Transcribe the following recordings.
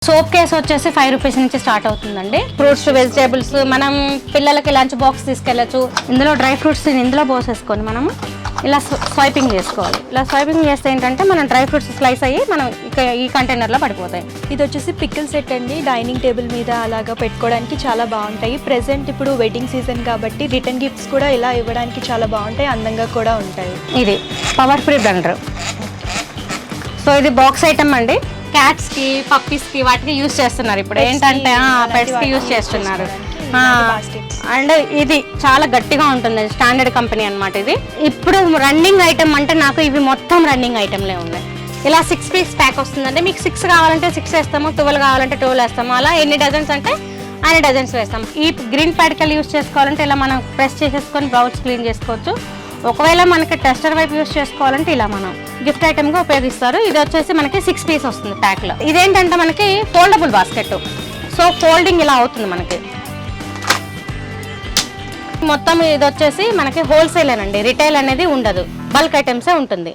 Soap case వచ్చేసి 5 rupees నుంచి start అవుతుందండి. ఫ్రూట్స్, వెజిటేబుల్స్ మనం పిల్లలకి లంచ్ బాక్స్ తీసుకెళ్ళచ్చు. ఇందులో డ్రై ఫ్రూట్స్ ఇందులో పోసేసుకొని మనం ఇలా స్వైపింగ్ చేసుకోవాలి. ఇలా స్వైపింగ్ చేస్తే ఏంటంటే మనం డ్రై ఫ్రూట్స్ స్లైస్ అయ్యి మనం ఈ కంటైనర్లో పడిపోతాయి. ఇది వచ్చేసి పికిల్ సెట్ అండి. డైనింగ్ టేబుల్ మీద అలాగా పెట్టుకోవడానికి చాలా బాగుంటాయి. ప్రెసెంట్ ఇప్పుడు వెడ్డింగ్ సీజన్ కాబట్టి రిటర్న్ గిఫ్ట్స్ కూడా ఇలా ఇవ్వడానికి చాలా బాగుంటాయి, అందంగా కూడా ఉంటాయి. ఇది పవర్ ఫ్రీ బ్లెండర్. సో ఇది బాక్స్ ఐటమ్ అండి. క్యాట్స్ కి, పప్పీస్ కి వాటికి యూజ్ చేస్తున్నారు ఇప్పుడు. ఏంటంటే పెట్స్ కి యూజ్ చేస్తున్నారు. అండ్ ఇది చాలా గట్టిగా ఉంటుంది, స్టాండర్డ్ కంపెనీ అన్నమాట. ఇది ఇప్పుడు రన్నింగ్ ఐటమ్ అంటే నాకు ఇవి మొత్తం రన్నింగ్ ఐటమ్లే ఉన్నాయి. ఇలా 6 పీస్ ప్యాక్ వస్తుందంటే మీకు 6 కావాలంటే 6 వేస్తాము, 12 కావాలంటే 12 వేస్తాము. అలా ఎన్ని డజన్స్ అంటే అన్ని డజన్స్ వేస్తాం. ఈ గ్రీన్ ప్యాడ్కల్ యూజ్ చేసుకోవాలంటే ఇలా మనం ప్రెస్ చేసేసుకొని బ్రౌన్స్ క్లీన్ చేసుకోవచ్చు. ఒకవేళ మనకి టెస్టర్ వైపు యూజ్ చేసుకోవాలంటే ఇలా మనం గిఫ్ట్ ఐటమ్గా ఉపయోగిస్తారు. ఇది వచ్చేసి మనకి 6 పీస్ వస్తుంది ప్యాక్లో. ఇదేంటంటే మనకి ఫోల్డబుల్ బాస్కెట్. సో ఫోల్డింగ్ ఇలా అవుతుంది మనకి. మొత్తం ఇది వచ్చేసి మనకి హోల్సేల్ అండి, రిటైల్ అనేది ఉండదు, బల్క్ ఐటమ్సే ఉంటుంది.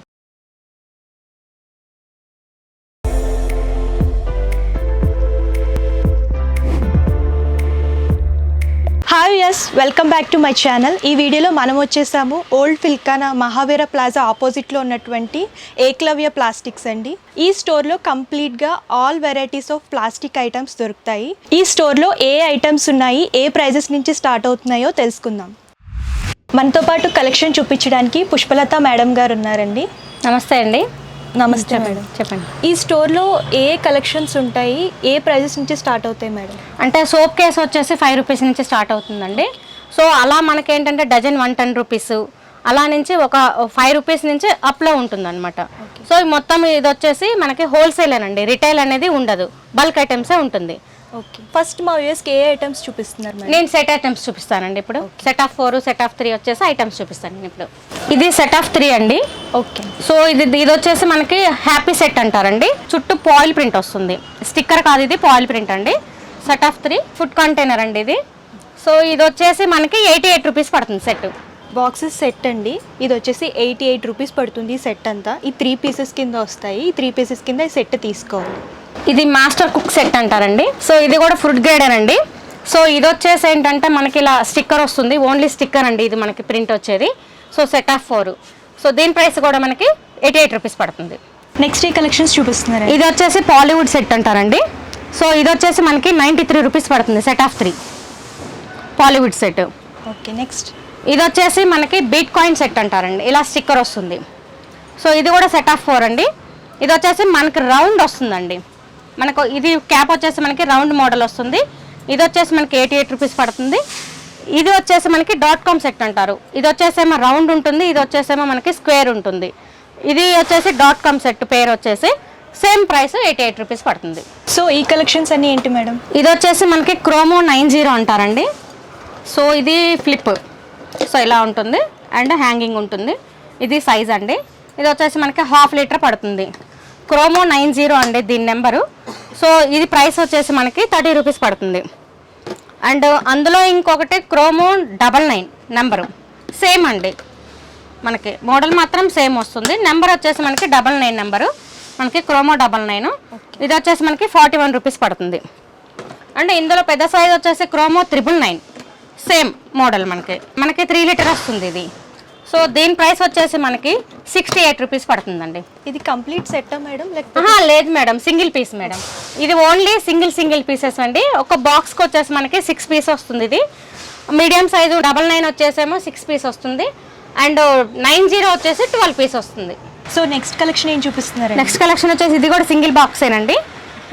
Hi yes, welcome back to my channel. ఈ వీడియోలో మనం వచ్చేసాము ఓల్డ్ ఫిల్కానా మహావీర ప్లాజా ఆపోజిట్లో ఉన్నటువంటి ఏకలవ్య ప్లాస్టిక్స్ అండి. ఈ స్టోర్లో కంప్లీట్గా all varieties of plastic items దొరుకుతాయి. ఈ స్టోర్లో ఏ ఐటమ్స్ ఉన్నాయి, ఏ ప్రైజెస్ నుంచి స్టార్ట్ అవుతున్నాయో తెలుసుకుందాం. మనతో పాటు కలెక్షన్ చూపించడానికి పుష్పలత మేడం గారు ఉన్నారండి. నమస్తే అండి. నమస్తే మేడం, చెప్పండి. ఈ స్టోర్లో ఏ కలెక్షన్స్ ఉంటాయి, ఏ ప్రైజెస్ నుంచి స్టార్ట్ అవుతాయి మేడం? అంటే సోప్ కేసు వచ్చేసి 5 రూపీస్ నుంచి స్టార్ట్ అవుతుందండి. సో అలా మనకేంటంటే డజన్ 110 రూపీస్, అలా నుంచి ఒక 5 రూపీస్ నుంచి అప్లో ఉంటుంది అనమాట. సో మొత్తం ఇది వచ్చేసి మనకి హోల్సేలేనండి, రిటైల్ అనేది ఉండదు, బల్క్ ఐటమ్సే ఉంటుంది. ఓకే, ఫస్ట్ మా వ్యూయర్స్కి ఏ ఐటమ్స్ చూపిస్తున్నారు మేడం? నేను సెట్ ఐటమ్స్ చూపిస్తానండి. ఇప్పుడు సెట్ ఆఫ్ 4, సెట్ ఆఫ్ 3 వచ్చేసి ఐటమ్స్ చూపిస్తాను నేను ఇప్పుడు. ఇది సెట్ ఆఫ్ 3 అండి. ఓకే, సో ఇది వచ్చేసి మనకి హ్యాపీ సెట్ అంటారండి. చుట్టూ పాయిల్ ప్రింట్ వస్తుంది, స్టిక్కర్ కాదు, ఇది పాయిల్ ప్రింట్ అండి. సెట్ ఆఫ్ 3 ఫుడ్ కంటైనర్ అండి ఇది. సో ఇది వచ్చేసి మనకి 88 రూపీస్ పడుతుంది సెట్. బాక్సెస్ సెట్ అండి. ఇది వచ్చేసి 88 రూపీస్ పడుతుంది ఈ సెట్ అంతా. ఈ 3 పీసెస్ కింద వస్తాయి. ఈ 3 పీసెస్ కింద ఈ సెట్ తీసుకోవాలి. ఇది మాస్టర్ కుక్ సెట్ అంటారండి. సో ఇది కూడా ఫుడ్ గ్రేడ్ అండి. సో ఇది వచ్చేసి ఏంటంటే మనకి ఇలా స్టిక్కర్ వస్తుంది, ఓన్లీ స్టిక్కర్ అండి ఇది మనకి ప్రింట్ వచ్చేది. So set of 4. సో దీని ప్రైస్ కూడా మనకి 88 రూపీస్ పడుతుంది. నెక్స్ట్ ఈ కలెక్షన్స్ చూపిస్తున్నారు. ఇది వచ్చేసి పాలీవుడ్ సెట్ అంటారండి. సో ఇది వచ్చేసి మనకి 93 రూపీస్ పడుతుంది, సెట్ ఆఫ్ 3 పాలీవుడ్ సెట్. ఓకే, నెక్స్ట్ ఇది వచ్చేసి మనకి బీట్ కాయిన్ సెట్ అంటారండి, ఇలా స్టిక్కర్ వస్తుంది. సో ఇది కూడా సెట్ ఆఫ్ 4 అండి. ఇది వచ్చేసి మనకి రౌండ్ వస్తుందండి. మనకు ఇది క్యాప్ వచ్చేసి మనకి రౌండ్ మోడల్ వస్తుంది. ఇది వచ్చేసి మనకి 88 రూపీస్ పడుతుంది. ఇది వచ్చేసి మనకి .com సెట్ అంటారు. ఇది వచ్చేసేమో రౌండ్ ఉంటుంది, ఇది వచ్చేసేమో మనకి స్క్వేర్ ఉంటుంది. ఇది వచ్చేసి .com సెట్ పేరు వచ్చేసి సేమ్ ప్రైస్ 88 రూపీస్ పడుతుంది. సో ఈ కలెక్షన్స్ అన్నీ ఏంటి మేడం? ఇది వచ్చేసి మనకి క్రోమో 90 అంటారండి. సో ఇది ఫ్లిప్, సో ఇలా ఉంటుంది అండ్ హ్యాంగింగ్ ఉంటుంది. ఇది సైజ్ అండి. ఇది వచ్చేసి మనకి 1/2 లీటర్ పడుతుంది. క్రోమో 90 అండి దీని నెంబరు. సో ఇది ప్రైస్ వచ్చేసి మనకి 30 రూపీస్ పడుతుంది. అండ్ అందులో ఇంకొకటి క్రోమో 99 నెంబరు, సేమ్ అండి. మనకి మోడల్ మాత్రం సేమ్ వస్తుంది. నెంబర్ వచ్చేసి మనకి 99 నెంబరు, మనకి క్రోమో 99. ఇది వచ్చేసి మనకి 41 రూపీస్ పడుతుంది. అండ్ ఇందులో పెద్ద సైజ్ వచ్చేసి క్రోమో 999 సేమ్ మోడల్ మనకి 3 లీటర్ వస్తుంది ఇది. సో దీని ప్రైస్ వచ్చేసి మనకి 68 రూపీస్ పడుతుందండి. ఇది కంప్లీట్ సెట్టా మేడం లేకపోతే? లేదు మేడం, సింగిల్ పీస్ మేడం. ఇది ఓన్లీ సింగిల్ పీసెస్ అండి. ఒక బాక్స్కి వచ్చేసి మనకి 6 పీస్ వస్తుంది. ఇది మీడియం సైజు 99 వచ్చేసేమో 6 పీస్ వస్తుంది. అండ్ 90 వచ్చేసి 12 పీస్ వస్తుంది. సో నెక్స్ట్ కలెక్షన్ ఏం చూపిస్తున్నారు? నెక్స్ట్ కలెక్షన్ వచ్చేసి ఇది కూడా సింగిల్ బాక్సేనండి.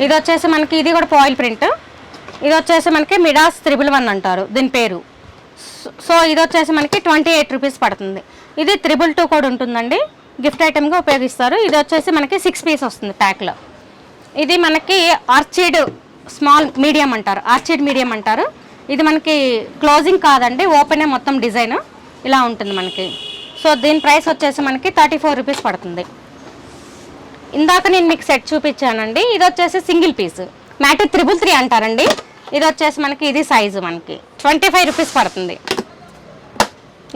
ఇది వచ్చేసి మనకి ఇది కూడా పాయిల్ ప్రింట్. ఇది వచ్చేసి మనకి మిడాస్ 111 అంటారు దీని పేరు. సో ఇది వచ్చేసి మనకి 28 రూపీస్ పడుతుంది. ఇది 222 కూడా ఉంటుందండి, గిఫ్ట్ ఐటమ్గా ఉపయోగిస్తారు. ఇది వచ్చేసి మనకి 6 పీస్ వస్తుంది ప్యాక్లో. ఇది మనకి ఆర్చిడ్ స్మాల్ మీడియం అంటారు, ఆర్చిడ్ మీడియం అంటారు. ఇది మనకి క్లోజింగ్ కాదండి, ఓపెనే మొత్తం డిజైన్ ఇలా ఉంటుంది మనకి. సో దీని ప్రైస్ వచ్చేసి మనకి 34 రూపీస్ పడుతుంది. ఇందాక నేను మీకు సెట్ చూపించానండి. ఇది వచ్చేసి సింగిల్ పీస్ మ్యాట్ 333 అంటారండి. ఇది వచ్చేసి మనకి ఇది సైజు మనకి 25 రూపీస్ పడుతుంది.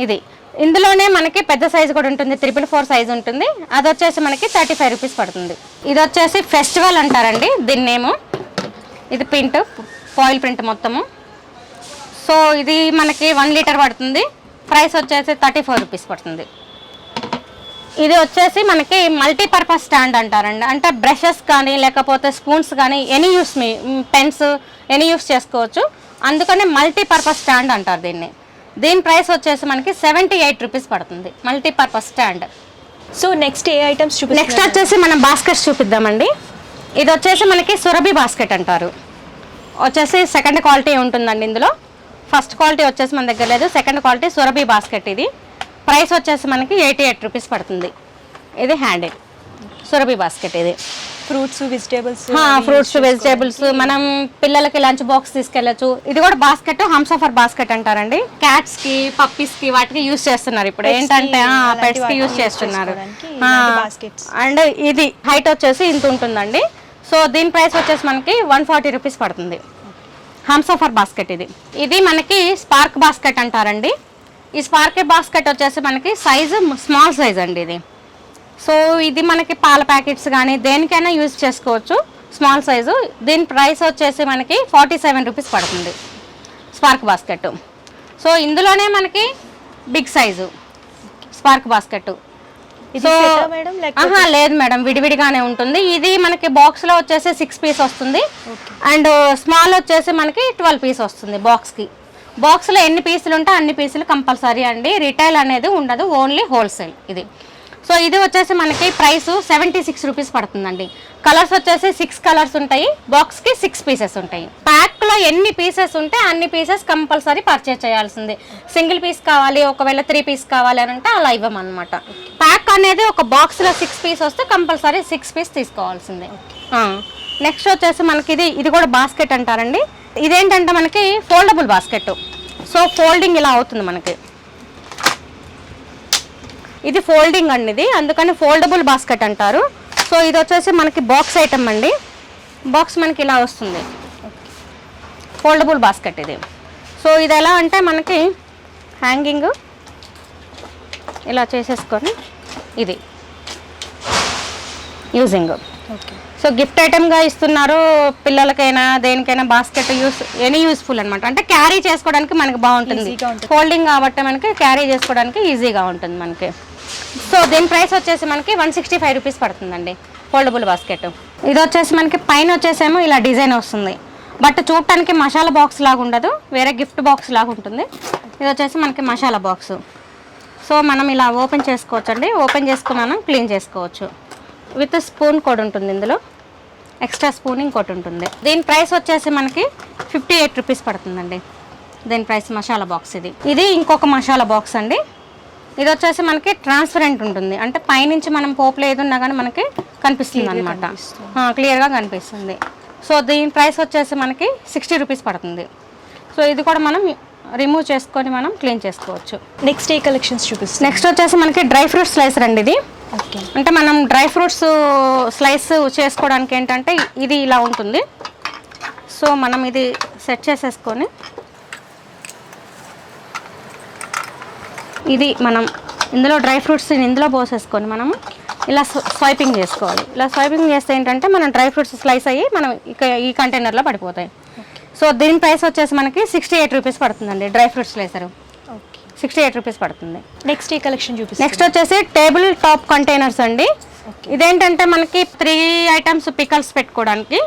ఇది ఇందులోనే మనకి పెద్ద సైజు కూడా ఉంటుంది, 444 సైజు ఉంటుంది. అది వచ్చేసి మనకి 35 రూపీస్ పడుతుంది. ఇది వచ్చేసి ఫెస్టివల్ అంటారండి దీని నేము. ఇది ప్రింట్ ఫాయిల్ ప్రింట్ మొత్తము. సో ఇది మనకి 1 లీటర్ పడుతుంది. ప్రైస్ వచ్చేసి 34 రూపీస్ పడుతుంది. ఇది వచ్చేసి మనకి మల్టీపర్పస్ స్టాండ్ అంటారండి. అంటే బ్రషెస్ కానీ లేకపోతే స్పూన్స్ కానీ any use pens any use చేసుకోవచ్చు. అందుకని మల్టీపర్పస్ స్టాండ్ అంటారు దీన్ని. దీని ప్రైస్ వచ్చేసి మనకి 78 రూపీస్ పడుతుంది మల్టీపర్పస్ స్టాండ్. సో నెక్స్ట్ ఏ ఐటమ్స్ చూపిస్తారు? నెక్స్ట్ వచ్చేసి మనం బాస్కెట్స్ చూపిద్దామండి. ఇది వచ్చేసి మనకి సురభి బాస్కెట్ అంటారు. వచ్చేసి సెకండ్ క్వాలిటీ ఉంటుందండి ఇందులో. ఫస్ట్ క్వాలిటీ వచ్చేసి మన దగ్గర లేదు. Second quality Surabhi basket. ఇది ప్రైస్ వచ్చేసి మనకి 88 రూపీస్ పడుతుంది. ఇది హ్యాండిల్ సురభి బాస్కెట్. ఇది ఫ్రూట్స్ వెజిటేబుల్స్ మనం పిల్లలకి లంచ్ బాక్స్ తీసుకెళ్ళచ్చు. ఇది కూడా బాస్కెట్ హంసఫర్ బాస్కెట్ అంటారండి. క్యాట్స్ కి పప్పీస్ కి వాటికి యూస్ చేస్తున్నారు ఇప్పుడు. ఏంటంటే పెట్స్ కి యూస్ చేస్తున్నారు. అండ్ ఇది హైట్ వచ్చేసి ఇంత ఉంటుందండి. సో దీని ప్రైస్ వచ్చేసి మనకి 140 రూపీస్ పడుతుంది. హంసఫర్ బాస్కెట్. ఇది మనకి స్పార్క్ బాస్కెట్ అంటారండి. ఈ స్పార్క్ బాస్కెట్ వచ్చేసి మనకి సైజు స్మాల్ సైజ్ అండి ఇది. సో ఇది మనకి పాల ప్యాకెట్స్ కానీ దేనికైనా యూజ్ చేసుకోవచ్చు, స్మాల్ సైజు. దీని ప్రైస్ వచ్చేసి మనకి 47 రూపీస్ పడుతుంది స్పార్క్ బాస్కెట్. సో ఇందులోనే మనకి big size spark basket. So లేదు మేడం, విడివిడిగానే ఉంటుంది. ఇది మనకి బాక్స్లో వచ్చేసి 6 పీస్ వస్తుంది. అండ్ స్మాల్ వచ్చేసి మనకి 12 పీస్ వస్తుంది బాక్స్కి. బాక్స్లో ఎన్ని పీసులు ఉంటే అన్ని పీసులు కంపల్సరీ అండి. రిటైల్ అనేది ఉండదు, ఓన్లీ హోల్సేల్ ఇది. సో ఇది వచ్చేసి మనకి ప్రైస్ 76 రూపీస్ పడుతుందండి. కలర్స్ వచ్చేసి 6 కలర్స్ ఉంటాయి. బాక్స్కి 6 పీసెస్ ఉంటాయి. ప్యాక్లో ఎన్ని పీసెస్ ఉంటే అన్ని పీసెస్ కంపల్సరీ పర్చేజ్ చేయాల్సింది. సింగిల్ పీస్ కావాలి, ఒకవేళ 3 పీస్ కావాలి అని అంటే అలా ఇవ్వమన్నమాట. ప్యాక్ అనేది ఒక బాక్స్లో 6 పీస్ వస్తే కంపల్సరీ 6 పీస్ తీసుకోవాల్సిందే. నెక్స్ట్ వచ్చేసి మనకి ఇది కూడా బాస్కెట్ అంటారండి. ఇదేంటంటే మనకి ఫోల్డబుల్ బాస్కెట్. సో ఫోల్డింగ్ ఇలా అవుతుంది మనకి. ఇది ఫోల్డింగ్ అండి ఇది, అందుకని ఫోల్డబుల్ బాస్కెట్ అంటారు. సో ఇది వచ్చేసి మనకి బాక్స్ ఐటమ్ అండి. బాక్స్ మనకి ఇలా వస్తుంది, ఫోల్డబుల్ బాస్కెట్ ఇది. సో ఇది ఎలా అంటే మనకి హ్యాంగింగ్ ఇలా చేసేసుకొని ఇది యూజింగ్. సో గిఫ్ట్ ఐటమ్గా ఇస్తున్నారు పిల్లలకైనా దేనికైనా. బాస్కెట్ ఎనీ యూస్ఫుల్ అనమాట. అంటే క్యారీ చేసుకోవడానికి మనకి బాగుంటుంది. ఫోల్డింగ్ కాబట్టి మనకి క్యారీ చేసుకోవడానికి ఈజీగా ఉంటుంది మనకి. సో దీని ప్రైస్ వచ్చేసి మనకి 165 రూపీస్ పడుతుందండి ఫోల్డబుల్ బాస్కెట్. ఇది వచ్చేసి మనకి పైన వచ్చేసేమో ఇలా డిజైన్ వస్తుంది. బట్ చూడటానికి మసాలా బాక్స్ లాగా ఉండదు, వేరే గిఫ్ట్ బాక్స్ లాగా ఉంటుంది. ఇది వచ్చేసి మనకి మసాలా బాక్స్. సో మనం ఇలా ఓపెన్ చేసుకోవచ్చు అండి. ఓపెన్ చేసుకుని మనం క్లీన్ చేసుకోవచ్చు. విత్ స్పూన్ కూడా ఉంటుంది ఇందులో, ఎక్స్ట్రా స్పూన్ ఇంకోటి ఉంటుంది. దీని ప్రైస్ వచ్చేసి మనకి 58 రూపీస్ పడుతుందండి. దీని ప్రైస్ మసాలా బాక్స్. ఇది ఇంకొక మసాలా బాక్స్ అండి. ఇది వచ్చేసి మనకి ట్రాన్స్పరెంట్ ఉంటుంది. అంటే పైనుంచి మనం పోపులో ఏదున్నా కానీ మనకి కనిపిస్తుంది అనమాట, క్లియర్గా కనిపిస్తుంది. సో దీని ప్రైస్ వచ్చేసి మనకి 60 రూపీస్ పడుతుంది. సో ఇది కూడా మనం రిమూవ్ చేసుకొని మనం క్లీన్ చేసుకోవచ్చు. నెక్స్ట్ ఏ కలెక్షన్స్ చూపిస్తాం? నెక్స్ట్ వచ్చేసి మనకి డ్రై ఫ్రూట్ స్లైసర్ అండి ఇది. అంటే మనం డ్రై ఫ్రూట్స్ స్లైస్ చేసుకోవడానికి ఏంటంటే ఇది ఇలా ఉంటుంది. సో మనం ఇది సెట్ చేసేసుకొని ఇది మనం ఇందులో డ్రై ఫ్రూట్స్ ఇందులో పోసేసుకొని మనము ఇలా స్వైపింగ్ చేసుకోవాలి. ఇలా స్వైపింగ్ చేస్తే ఏంటంటే మనం డ్రై ఫ్రూట్స్ స్లైస్ అయ్యి మనం ఈ కంటైనర్లో పడిపోతాయి. సో దీని ప్రైస్ వచ్చేసి మనకి 68 రూపీస్ పడుతుందండి. డ్రై ఫ్రూట్ స్లైసర్ 68 రూపీస్ పడుతుంది. నెక్స్ట్ ఈ కలెక్షన్ చూపిస్తాం. నెక్స్ట్ వచ్చేసి టేబుల్ టాప్ కంటైనర్స్ అండి. ఇదేంటంటే మనకి 3 ఐటమ్స్ పికల్స్ పెట్టుకోవడానికి.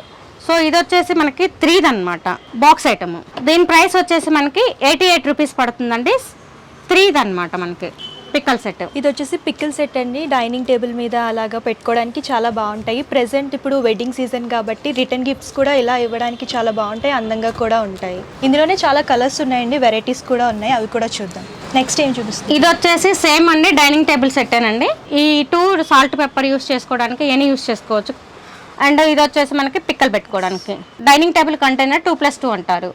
సో ఇది వచ్చేసి మనకి 3 అనమాట బాక్స్ ఐటమ్. దీని ప్రైస్ వచ్చేసి మనకి 88 రూపీస్ పడుతుందండి. 3 అనమాట మనకి పిక్కల్ సెట్. ఇది వచ్చేసి పిక్కల్ సెట్ అండి. డైనింగ్ టేబుల్ మీద అలాగా పెట్టుకోవడానికి చాలా బాగుంటాయి. ప్రెసెంట్ ఇప్పుడు వెడ్డింగ్ సీజన్ కాబట్టి రిటర్న్ గిఫ్ట్స్ కూడా ఇలా ఇవ్వడానికి చాలా బాగుంటాయి, అందంగా కూడా ఉంటాయి. ఇందులోనే చాలా కలర్స్ ఉన్నాయండి, వెరైటీస్ కూడా ఉన్నాయి, అవి కూడా చూద్దాం. నెక్స్ట్ ఏం చూపిస్తుంది? ఇది వచ్చేసి సేమ్ అండి, డైనింగ్ టేబుల్ సెట్టేనండి. ఈ 2 సాల్ట్ పెప్పర్ యూస్ చేసుకోవడానికి ఎనీ యూస్ చేసుకోవచ్చు. అండ్ ఇది వచ్చేసి మనకి పిక్కలు పెట్టుకోవడానికి డైనింగ్ టేబుల్ కంటైనర్ 2+2 అంటారు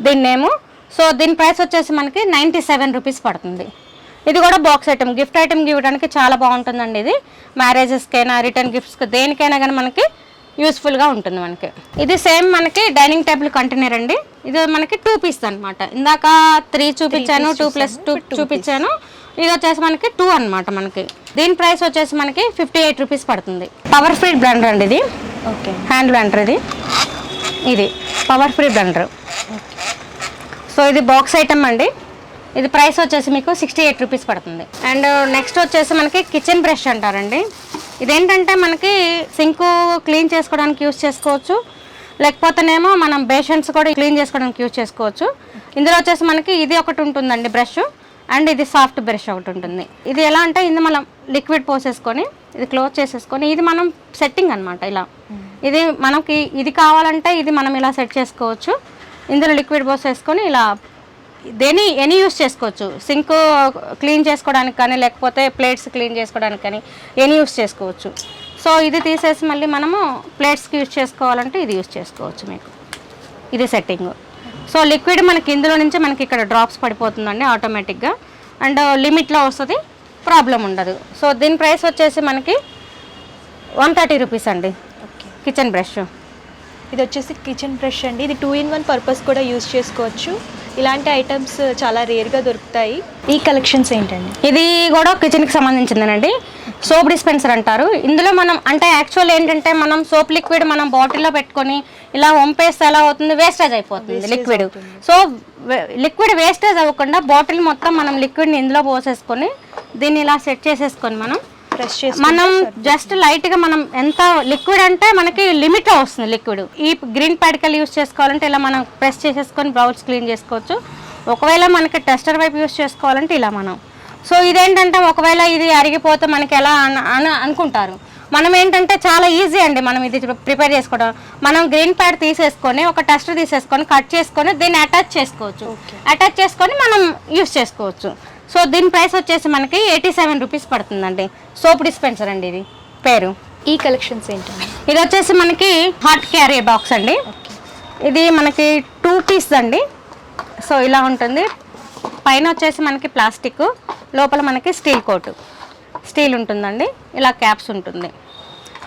దీని నేము. సో దీని ప్రైస్ వచ్చేసి మనకి 97 రూపీస్ పడుతుంది. ఇది కూడా బాక్స్ ఐటమ్, గిఫ్ట్ ఐటమ్ ఇవ్వడానికి చాలా బాగుంటుందండి. ఇది మ్యారేజెస్కైనా రిటర్న్ గిఫ్ట్స్కి దేనికైనా కానీ మనకి యూస్ఫుల్గా ఉంటుంది మనకి. ఇది సేమ్ మనకి డైనింగ్ టేబుల్ కంటైనర్ అండి. ఇది మనకి 2 పీస్ అనమాట. ఇందాక 3 చూపించాను, 2+2 చూపించాను. ఇది వచ్చేసి మనకి 2 అనమాట మనకి. దీని ప్రైస్ వచ్చేసి మనకి 58 రూపీస్ పడుతుంది. పవర్ ఫీడ్ బ్లెండర్ అండి ఇది. ఓకే, హ్యాండ్ బ్లెండర్ ఇది. Power free blender. సో ఇది బాక్స్ ఐటమ్ అండి. ఇది ప్రైస్ వచ్చేసి మీకు 68 రూపీస్ పడుతుంది. అండ్ నెక్స్ట్ వచ్చేసి మనకి కిచెన్ బ్రష్ అంటారండి. ఇదేంటంటే మనకి సింక్ క్లీన్ చేసుకోవడానికి యూస్ చేసుకోవచ్చు, లేకపోతేనేమో మనం బేషన్స్ కూడా క్లీన్ చేసుకోవడానికి యూస్ చేసుకోవచ్చు. ఇందులో వచ్చేసి మనకి ఇది ఒకటి ఉంటుందండి బ్రష్, అండ్ ఇది సాఫ్ట్ బ్రష్ ఒకటి ఉంటుంది. ఇది ఎలా అంటే ఇది మనం లిక్విడ్ పోసేసుకొని ఇది క్లోజ్ చేసేసుకొని ఇది మనం సెట్టింగ్ అనమాట. ఇలా ఇది మనకి ఇది కావాలంటే ఇది మనం ఇలా సెట్ చేసుకోవచ్చు. ఇందులో లిక్విడ్ పోసేసుకొని ఇలా ఎనీ యూస్ చేసుకోవచ్చు. సింక్ క్లీన్ చేసుకోవడానికి కానీ, లేకపోతే ప్లేట్స్ క్లీన్ చేసుకోవడానికి కానీ ఎనీ యూస్ చేసుకోవచ్చు. సో ఇది తీసేసి మళ్ళీ మనము ప్లేట్స్కి యూస్ చేసుకోవాలంటే ఇది యూస్ చేసుకోవచ్చు. మీకు ఇది సెట్టింగ్. సో లిక్విడ్ మనకి ఇందులో నుంచి మనకి ఇక్కడ డ్రాప్స్ పడిపోతుందండి ఆటోమేటిక్గా, అండ్ లిమిట్లో వస్తుంది, ప్రాబ్లం ఉండదు. సో దీని ప్రైస్ వచ్చేసి మనకి 130 రూపీస్ అండి. Kitchen brush. ఇది వచ్చేసి కిచెన్ బ్రష్ అండి. ఇది 2-in-1 పర్పస్ కూడా యూజ్ చేసుకోవచ్చు. ఇలాంటి ఐటమ్స్ చాలా రేర్గా దొరుకుతాయి. ఈ కలెక్షన్స్ ఏంటండి? ఇది కూడా కిచెన్కి సంబంధించిందేనండి. సోప్ డిస్పెన్సర్ అంటారు. ఇందులో మనం అంటే యాక్చువల్ ఏంటంటే మనం సోప్ లిక్విడ్ మనం బాటిల్లో పెట్టుకొని ఇలా వంపేస్తే ఎలా అవుతుంది, వేస్టేజ్ అయిపోతుంది లిక్విడ్. సో లిక్విడ్ వేస్టేజ్ అవ్వకుండా బాటిల్ మొత్తం మనం లిక్విడ్ని ఇందులో పోసేసుకొని దీన్ని ఇలా సెట్ చేసేసుకొని మనం జస్ట్ లైట్గా మనం ఎంత లిక్విడ్ అంటే మనకి లిమిట్లో వస్తుంది లిక్విడ్. ఈ గ్రీన్ ప్యాడికల్ యూస్ చేసుకోవాలంటే ఇలా మనం ప్రెస్ చేసేసుకొని బౌల్స్ క్లీన్ చేసుకోవచ్చు. ఒకవేళ మనకి టెస్టర్ వైపు యూస్ చేసుకోవాలంటే ఇలా మనం. సో ఇదేంటంటే ఒకవేళ ఇది అరిగిపోతే మనకి ఎలా అనుకుంటారు. మనం ఏంటంటే చాలా ఈజీ అండి మనం ఇది ప్రిపేర్ చేసుకోవడం. మనం గ్రీన్ ప్యాడ్ తీసేసుకొని ఒక టెస్టర్ తీసేసుకొని కట్ చేసుకొని దీన్ని అటాచ్ చేసుకోవచ్చు. అటాచ్ చేసుకొని మనం యూస్ చేసుకోవచ్చు. సో దీని ప్రైస్ వచ్చేసి మనకి 87 రూపీస్ పడుతుందండి. సోప్ డిస్పెన్సర్ అండి ఇది పేరు. ఈ కలెక్షన్స్ ఏంటండి? ఇది వచ్చేసి మనకి హాట్ క్యారీ బాక్స్ అండి. ఇది మనకి 2 పీస్ అండి. సో ఇలా ఉంటుంది. పైన వచ్చేసి మనకి ప్లాస్టిక్, లోపల మనకి స్టీల్ కోట్, స్టీల్ ఉంటుందండి. ఇలా క్యాప్స్ ఉంటుంది.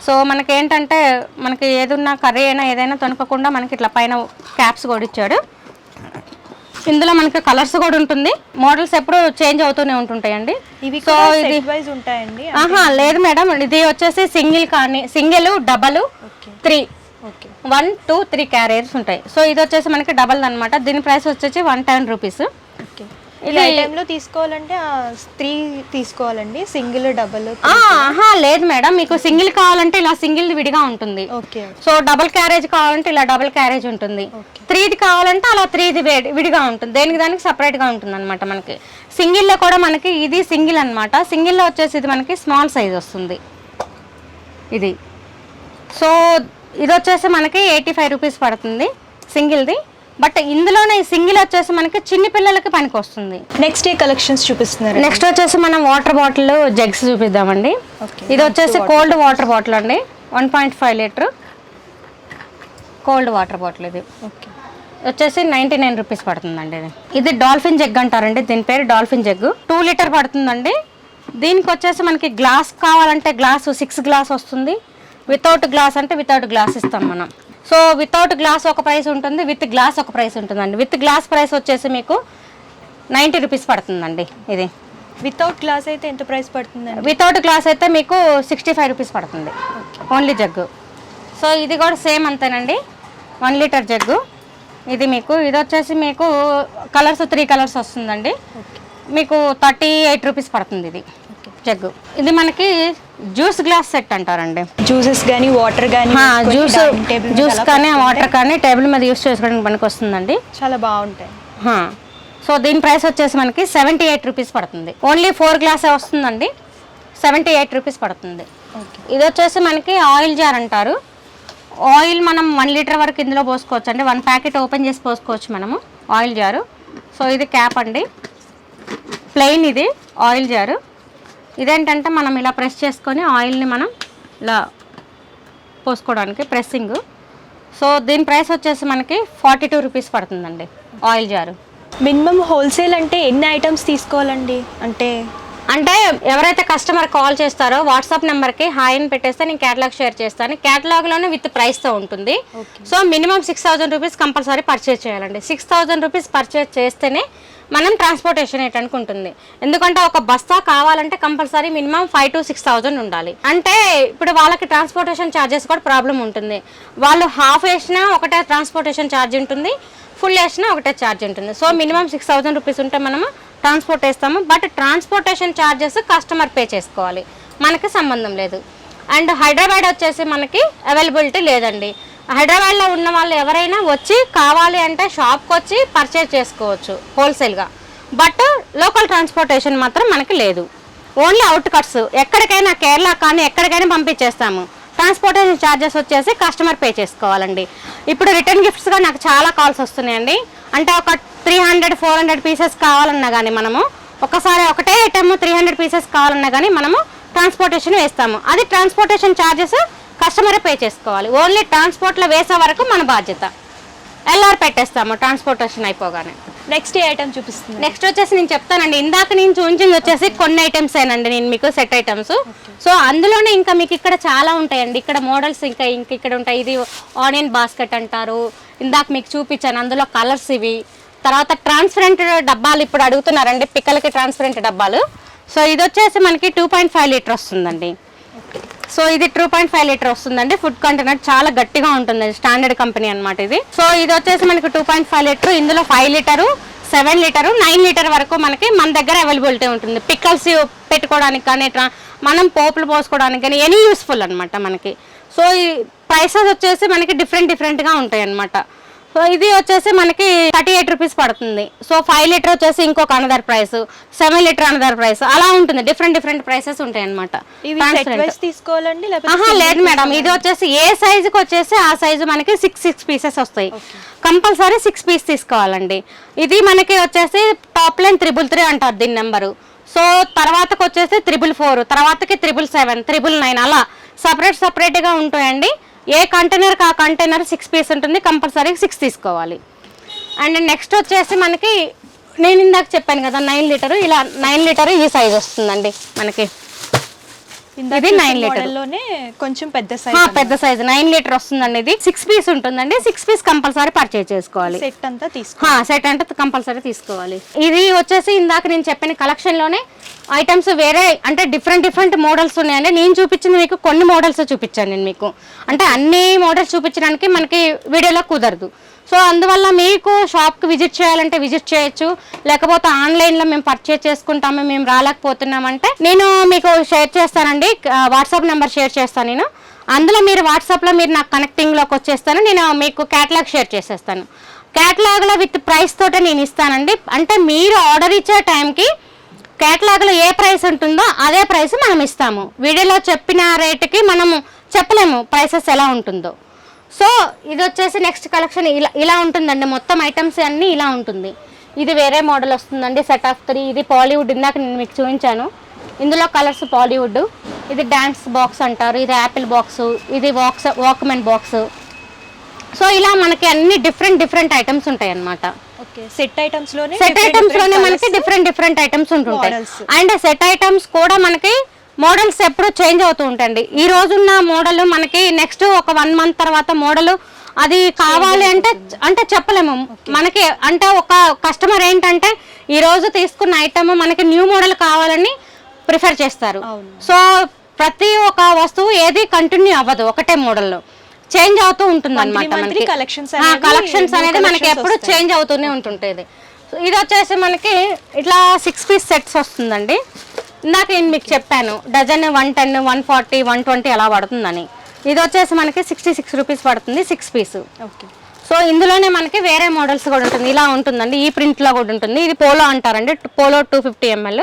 సో మనకి ఏంటంటే మనకి ఏదున్నా కర్రీ అయినా ఏదైనా తొనకకుండా మనకి ఇట్లా పైన క్యాప్స్ కూడా ఇచ్చాడు. ఇందులో మనకి కలర్స్ కూడా ఉంటుంది. మోడల్స్ ఎప్పుడు చేంజ్ అవుతూనే ఉంటుంటాయండి. సో ఇది ఉంటాయండి? లేదు మేడం, ఇది వచ్చేసి సింగిల్ కానీ సింగిల్, డబల్, 3 1 2 3 క్యారియర్స్ ఉంటాయి. సో ఇది వచ్చేసి మనకి డబల్ అనమాట. దీని ప్రైస్ వచ్చేసి 110 రూపీస్. ఇది ఐటెంలో తీసుకోవాలంటే 3 తీసుకోవాలండి, సింగిల్ డబల్? లేదు మేడం, మీకు సింగిల్ కావాలంటే ఇలా సింగిల్ విడిగా ఉంటుంది. సో డబుల్ క్యారేజ్ కావాలంటే ఇలా డబుల్ క్యారేజ్ ఉంటుంది. 3ది కావాలంటే అలా 3ది విడిగా ఉంటుంది. దేనికి దానికి సపరేట్గా ఉంటుంది అనమాట. మనకి సింగిల్లో కూడా మనకి ఇది సింగిల్ అనమాట. సింగిల్లో వచ్చేసి ఇది మనకి స్మాల్ సైజ్ వస్తుంది ఇది. సో ఇది వచ్చేసి మనకి 85 రూపీస్ పడుతుంది సింగిల్ది. బట్ ఇందులోనే ఈ సింగిల్ వచ్చేసి మనకి చిన్న పిల్లలకి పనికి వస్తుంది. నెక్స్ట్ ఏ కలెక్షన్స్ చూపిస్తున్నారు? నెక్స్ట్ వచ్చేసి మనం వాటర్ బాటిల్ జగ్స్ చూపిద్దామండి. ఇది వచ్చేసి కోల్డ్ వాటర్ బాటిల్ అండి. 1.5 లీటర్ కోల్డ్ వాటర్ బాటిల్. ఇది వచ్చేసి 99 రూపీస్ పడుతుందండి. ఇది డాల్ఫిన్ జగ్ అంటారండి. దీని పేరు డాల్ఫిన్ జగ్. 2 లీటర్ పడుతుందండి. దీనికి వచ్చేసి మనకి గ్లాస్ కావాలంటే గ్లాసు 6 గ్లాస్ వస్తుంది. వితౌట్ గ్లాస్ అంటే వితౌట్ గ్లాస్ ఇస్తాం మనం. సో వితౌట్ గ్లాస్ ఒక ప్రైస్ ఉంటుంది, విత్ గ్లాస్ ఒక ప్రైస్ ఉంటుందండి. విత్ గ్లాస్ ప్రైస్ వచ్చేసి మీకు 90 రూపీస్ పడుతుందండి. ఇది వితౌట్ గ్లాస్ అయితే ఎంత ప్రైస్ పడుతుందండి? వితౌట్ గ్లాస్ అయితే మీకు 65 రూపీస్ పడుతుంది ఓన్లీ జగ్గు. సో ఇది కూడా సేమ్ అంతేనండి, 1 లీటర్ జగ్గు. ఇది మీకు ఇది వచ్చేసి మీకు కలర్స్ 3 కలర్స్ వస్తుందండి. మీకు 38 రూపీస్ పడుతుంది ఇది జగ్గు. ఇది మనకి జ్యూస్ గ్లాస్ సెట్ అంటారండి. జ్యూసెస్ కానీ వాటర్ కానీ జ్యూస్ కానీ వాటర్ కానీ టేబుల్ మీద యూస్ చేసుకోవడానికి పనికి వస్తుందండి. చాలా బాగుంటాయి. సో దీని ప్రైస్ వచ్చేసి మనకి 78 రూపీస్ పడుతుంది. ఓన్లీ 4 గ్లాసే వస్తుందండి. 78 రూపీస్ పడుతుంది. ఇది వచ్చేసి మనకి ఆయిల్ జార్ అంటారు. ఆయిల్ మనం 1 లీటర్ వరకు ఇందులో పోసుకోవచ్చు అండి. 1 ప్యాకెట్ ఓపెన్ చేసి పోసుకోవచ్చు మనము ఆయిల్ జారు. సో ఇది క్యాప్ అండి, ప్లెయిన్ ఇది ఆయిల్ జారు. ఇదేంటంటే మనం ఇలా ప్రెస్ చేసుకొని ఆయిల్ని మనం ఇలా పోసుకోవడానికి ప్రెస్సింగ్. సో దీని ప్రైస్ వచ్చేసి మనకి 42 రూపీస్ పడుతుందండి ఆయిల్ జారు. మినిమం హోల్సేల్ అంటే ఎన్ని ఐటమ్స్ తీసుకోవాలండి? అంటే అంటే ఎవరైతే కస్టమర్ కాల్ చేస్తారో వాట్సాప్ నెంబర్కి హాయ్ అని పెట్టేస్తే నేను క్యాటలాగ్ షేర్ చేస్తాను. క్యాటలాగ్లోనే విత్ ప్రైస్తో ఉంటుంది. So minimum 6,000 rupees compulsory purchase చేయాలండి. 6,000 రూపీస్ పర్చేజ్ చేస్తేనే మనం ట్రాన్స్పోర్టేషన్ వేయడానికి ఉంటుంది. ఎందుకంటే ఒక బస్తా కావాలంటే కంపల్సరీ మినిమం 5,000 to 6,000 ఉండాలి. అంటే ఇప్పుడు వాళ్ళకి ట్రాన్స్పోర్టేషన్ ఛార్జెస్ కూడా ప్రాబ్లం ఉంటుంది. వాళ్ళు హాఫ్ వేసినా ఒకటే ట్రాన్స్పోర్టేషన్ ఛార్జ్ ఉంటుంది, ఫుల్ వేసినా ఒకటే ఛార్జ్ ఉంటుంది. సో మినిమం 6,000 రూపీస్ ఉంటే మనము ట్రాన్స్పోర్ట్ వేస్తాము. But transportation charges customer pay చేసుకోవాలి, మనకి సంబంధం లేదు. అండ్ హైదరాబాద్ వచ్చేసి మనకి అవైలబిలిటీ లేదండి. హైదరాబాద్లో ఉన్న వాళ్ళు ఎవరైనా వచ్చి కావాలి అంటే షాప్కి వచ్చి పర్చేజ్ చేసుకోవచ్చు హోల్సేల్గా. బట్ లోకల్ ట్రాన్స్పోర్టేషన్ మాత్రం మనకి లేదు. ఓన్లీ అవుట్ కట్స్ ఎక్కడికైనా కేరళ కానీ ఎక్కడికైనా పంపించేస్తాము. ట్రాన్స్పోర్టేషన్ ఛార్జెస్ వచ్చేసి కస్టమర్ పే చేసుకోవాలండి. ఇప్పుడు రిటర్న్ గిఫ్ట్స్గా నాకు చాలా కాల్స్ వస్తున్నాయండి. అంటే ఒక 300-400 పీసెస్ కావాలన్నా కానీ మనము ఒకసారి ఒకటే ఐటమ్ 300 పీసెస్ కావాలన్నా కానీ మనము ట్రాన్స్పోర్టేషన్ వేస్తాము. అది ట్రాన్స్పోర్టేషన్ ఛార్జెస్ కస్టమరే పే చేసుకోవాలి. ఓన్లీ ట్రాన్స్పోర్ట్లో వేసే వరకు మన బాధ్యత. ఎల్ఆర్ పెట్టేస్తాము ట్రాన్స్పోర్టేషన్ అయిపోగానే. నెక్స్ట్ ఏ ఐటమ్ చూపిస్తుంది? నెక్స్ట్ వచ్చేసి నేను చెప్తానండి. ఇందాక నేను చూపించింది వచ్చేసి కొన్ని ఐటమ్స్ ఏనండి, నేను మీకు సెట్ ఐటమ్స్. సో అందులోనే ఇంకా మీకు ఇక్కడ చాలా ఉంటాయండి. ఇక్కడ మోడల్స్ ఇంకా ఇక్కడ ఉంటాయి. ఇది ఆనియన్ బాస్కెట్ అంటారు, ఇందాక మీకు చూపించాను. అందులో కలర్స్ ఇవి. తర్వాత ట్రాన్స్పరెంట్ డబ్బాలు ఇప్పుడు అడుగుతున్నారండి, పిక్కలకి ట్రాన్స్పరెంట్ డబ్బాలు. సో ఇది వచ్చేసి మనకి 2.5 లీటర్ వస్తుందండి. సో ఇది 2.5 లీటర్ వస్తుందండి. ఫుడ్ కంటైనర్ చాలా గట్టిగా ఉంటుంది, స్టాండర్డ్ కంపెనీ అనమాట ఇది. సో ఇది వచ్చేసి మనకి 2.5 లీటర్. ఇందులో 5 లీటరు, 7 లీటరు, 9 లీటర్ వరకు మనకి మన దగ్గర అవైలబిలిటీ ఉంటుంది. పిక్కల్స్ పెట్టుకోవడానికి కానీ మనం పోపులు పోసుకోవడానికి కానీ ఎనీ యూస్ఫుల్ అనమాట మనకి. సో ఈ ప్రైసెస్ వచ్చేసి మనకి డిఫరెంట్గా ఉంటాయి అనమాట. సో ఇది వచ్చేసి మనకి 38 రూపీస్ పడుతుంది. సో 5 లీటర్ వచ్చేసి ఇంకొక another price, 7 litre another price, అలా ఉంటుంది. డిఫరెంట్ ప్రైసెస్ ఉంటాయి అనమాట. తీసుకోవాలండి? లేదు మేడం, ఇది వచ్చేసి ఏ సైజుకి వచ్చేసి ఆ సైజు మనకి 6 పీసెస్ వస్తాయి. కంపల్సరీ 6 పీస్ తీసుకోవాలండి. ఇది మనకి వచ్చేసి టాప్ లైన్ 333 అంటారు దీని నెంబరు. సో తర్వాతకి వచ్చేసి 444, తర్వాతకి 777, 999 అలా సపరేట్గా ఉంటాయండి. ఏ కంటైనర్ ఆ కంటైనర్ 6 పీస్ ఉంటుంది, కంపల్సరీ 6 తీసుకోవాలి. అండ్ నెక్స్ట్ వచ్చేసి మనకి నేను ఇందాక చెప్పాను కదా 9 లీటరు, ఇలా 9 లీటరు ఈ సైజ్ వస్తుందండి మనకి. ఇది 9 లీటర్లోనే కొంచెం పెద్ద సైజ్ 9 లీటర్ వస్తుందండి. ఇది 6 పీస్ ఉంటుందండి. 6 పీస్ కంపల్సరీ పర్చేజ్ చేసుకోవాలి. సెట్ అంతా కంపల్సరీ తీసుకోవాలి. ఇది వచ్చేసి ఇందాక నేను చెప్పిన కలెక్షన్ లోనే ఐటమ్స్ వేరే అంటే డిఫరెంట్ మోడల్స్ ఉన్నాయండి. నేను చూపించింది మీకు కొన్ని మోడల్స్ చూపించాను నేను మీకు. అంటే అన్ని మోడల్స్ చూపించడానికి మనకి వీడియోలో కుదరదు. సో అందువల్ల మీకు షాప్కి విజిట్ చేయాలంటే విజిట్ చేయొచ్చు, లేకపోతే ఆన్లైన్లో మేము పర్చేజ్ చేసుకుంటాము, మేము రాలేకపోతున్నామంటే నేను మీకు షేర్ చేస్తానండి. వాట్సాప్ నెంబర్ షేర్ చేస్తాను నేను. అందులో మీరు వాట్సాప్లో మీరు నాకు కనెక్టింగ్లోకి వచ్చేస్తాను. నేను మీకు క్యాటలాగ్ షేర్ చేసేస్తాను. క్యాటలాగ్లో విత్ ప్రైస్ తోటే నేను ఇస్తానండి. అంటే మీరు ఆర్డర్ ఇచ్చే టైంకి క్యాటలాగ్లో ఏ ప్రైస్ ఉంటుందో అదే ప్రైస్ మనం ఇస్తాము. వీడియోలో చెప్పిన రేటుకి మనము చెప్పలేము ప్రైసెస్ ఎలా ఉంటుందో. సో ఇది వచ్చేసి నెక్స్ట్ కలెక్షన్ ఇలా ఉంటుందండి. మొత్తం ఐటమ్స్ అన్నీ ఇలా ఉంటుంది. ఇది వేరే మోడల్ వస్తుందండి, సెట్ ఆఫ్ 3. ఇది పాలీవుడ్, ఇందాక నేను మీకు చూపించాను. ఇందులో కలర్స్ పాలీవుడ్. ఇది డ్యాన్స్ బాక్స్ అంటారు, ఇది యాపిల్ బాక్స్, ఇది వాక్మెన్ బాక్స్. సో ఇలా మనకి అన్ని డిఫరెంట్ ఐటమ్స్ ఉంటాయి అన్నమాట. సెట్ ఐటమ్స్ లోనే మనకి డిఫరెంట్ ఐటమ్స్ ఉంటుంటాయి. అండ్ సెట్ ఐటమ్స్ కూడా మనకి మోడల్స్ ఎప్పుడు చేంజ్ అవుతూ ఉంటాయండి. ఈ రోజున్న మోడల్ మనకి నెక్స్ట్ ఒక 1 మంత్ తర్వాత మోడల్ అది కావాలి అంటే చెప్పలేము మనకి. అంటే ఒక కస్టమర్ ఏంటంటే ఈ రోజు తీసుకున్న ఐటమ్ మనకి న్యూ మోడల్ కావాలని ప్రిఫర్ చేస్తారు. సో ప్రతి ఒక్క వస్తువు ఏది కంటిన్యూ అవ్వదు, ఒకటే మోడల్లో చేంజ్ అవుతూ ఉంటుంది అనమాట. మనకి కలెక్షన్స్ అనేది మనకి ఎప్పుడు చేంజ్ అవుతూనే ఉంటుంటుంది. ఇది వచ్చేసి మనకి ఇట్లా 6 పీస్ సెట్స్ వస్తుందండి. ఇందాక నేను మీకు చెప్పాను డజన్ 110, 140, 120 అలా పడుతుందని. ఇది వచ్చేసి మనకి 66 రూపీస్ పడుతుంది 6 పీస్. సో ఇందులోనే మనకి వేరే మోడల్స్ కూడా ఉంటుంది. ఇలా ఉంటుందండి, ఈ ప్రింట్లో కూడా ఉంటుంది. ఇది పోలో అంటారండి, పోలో 250 ml.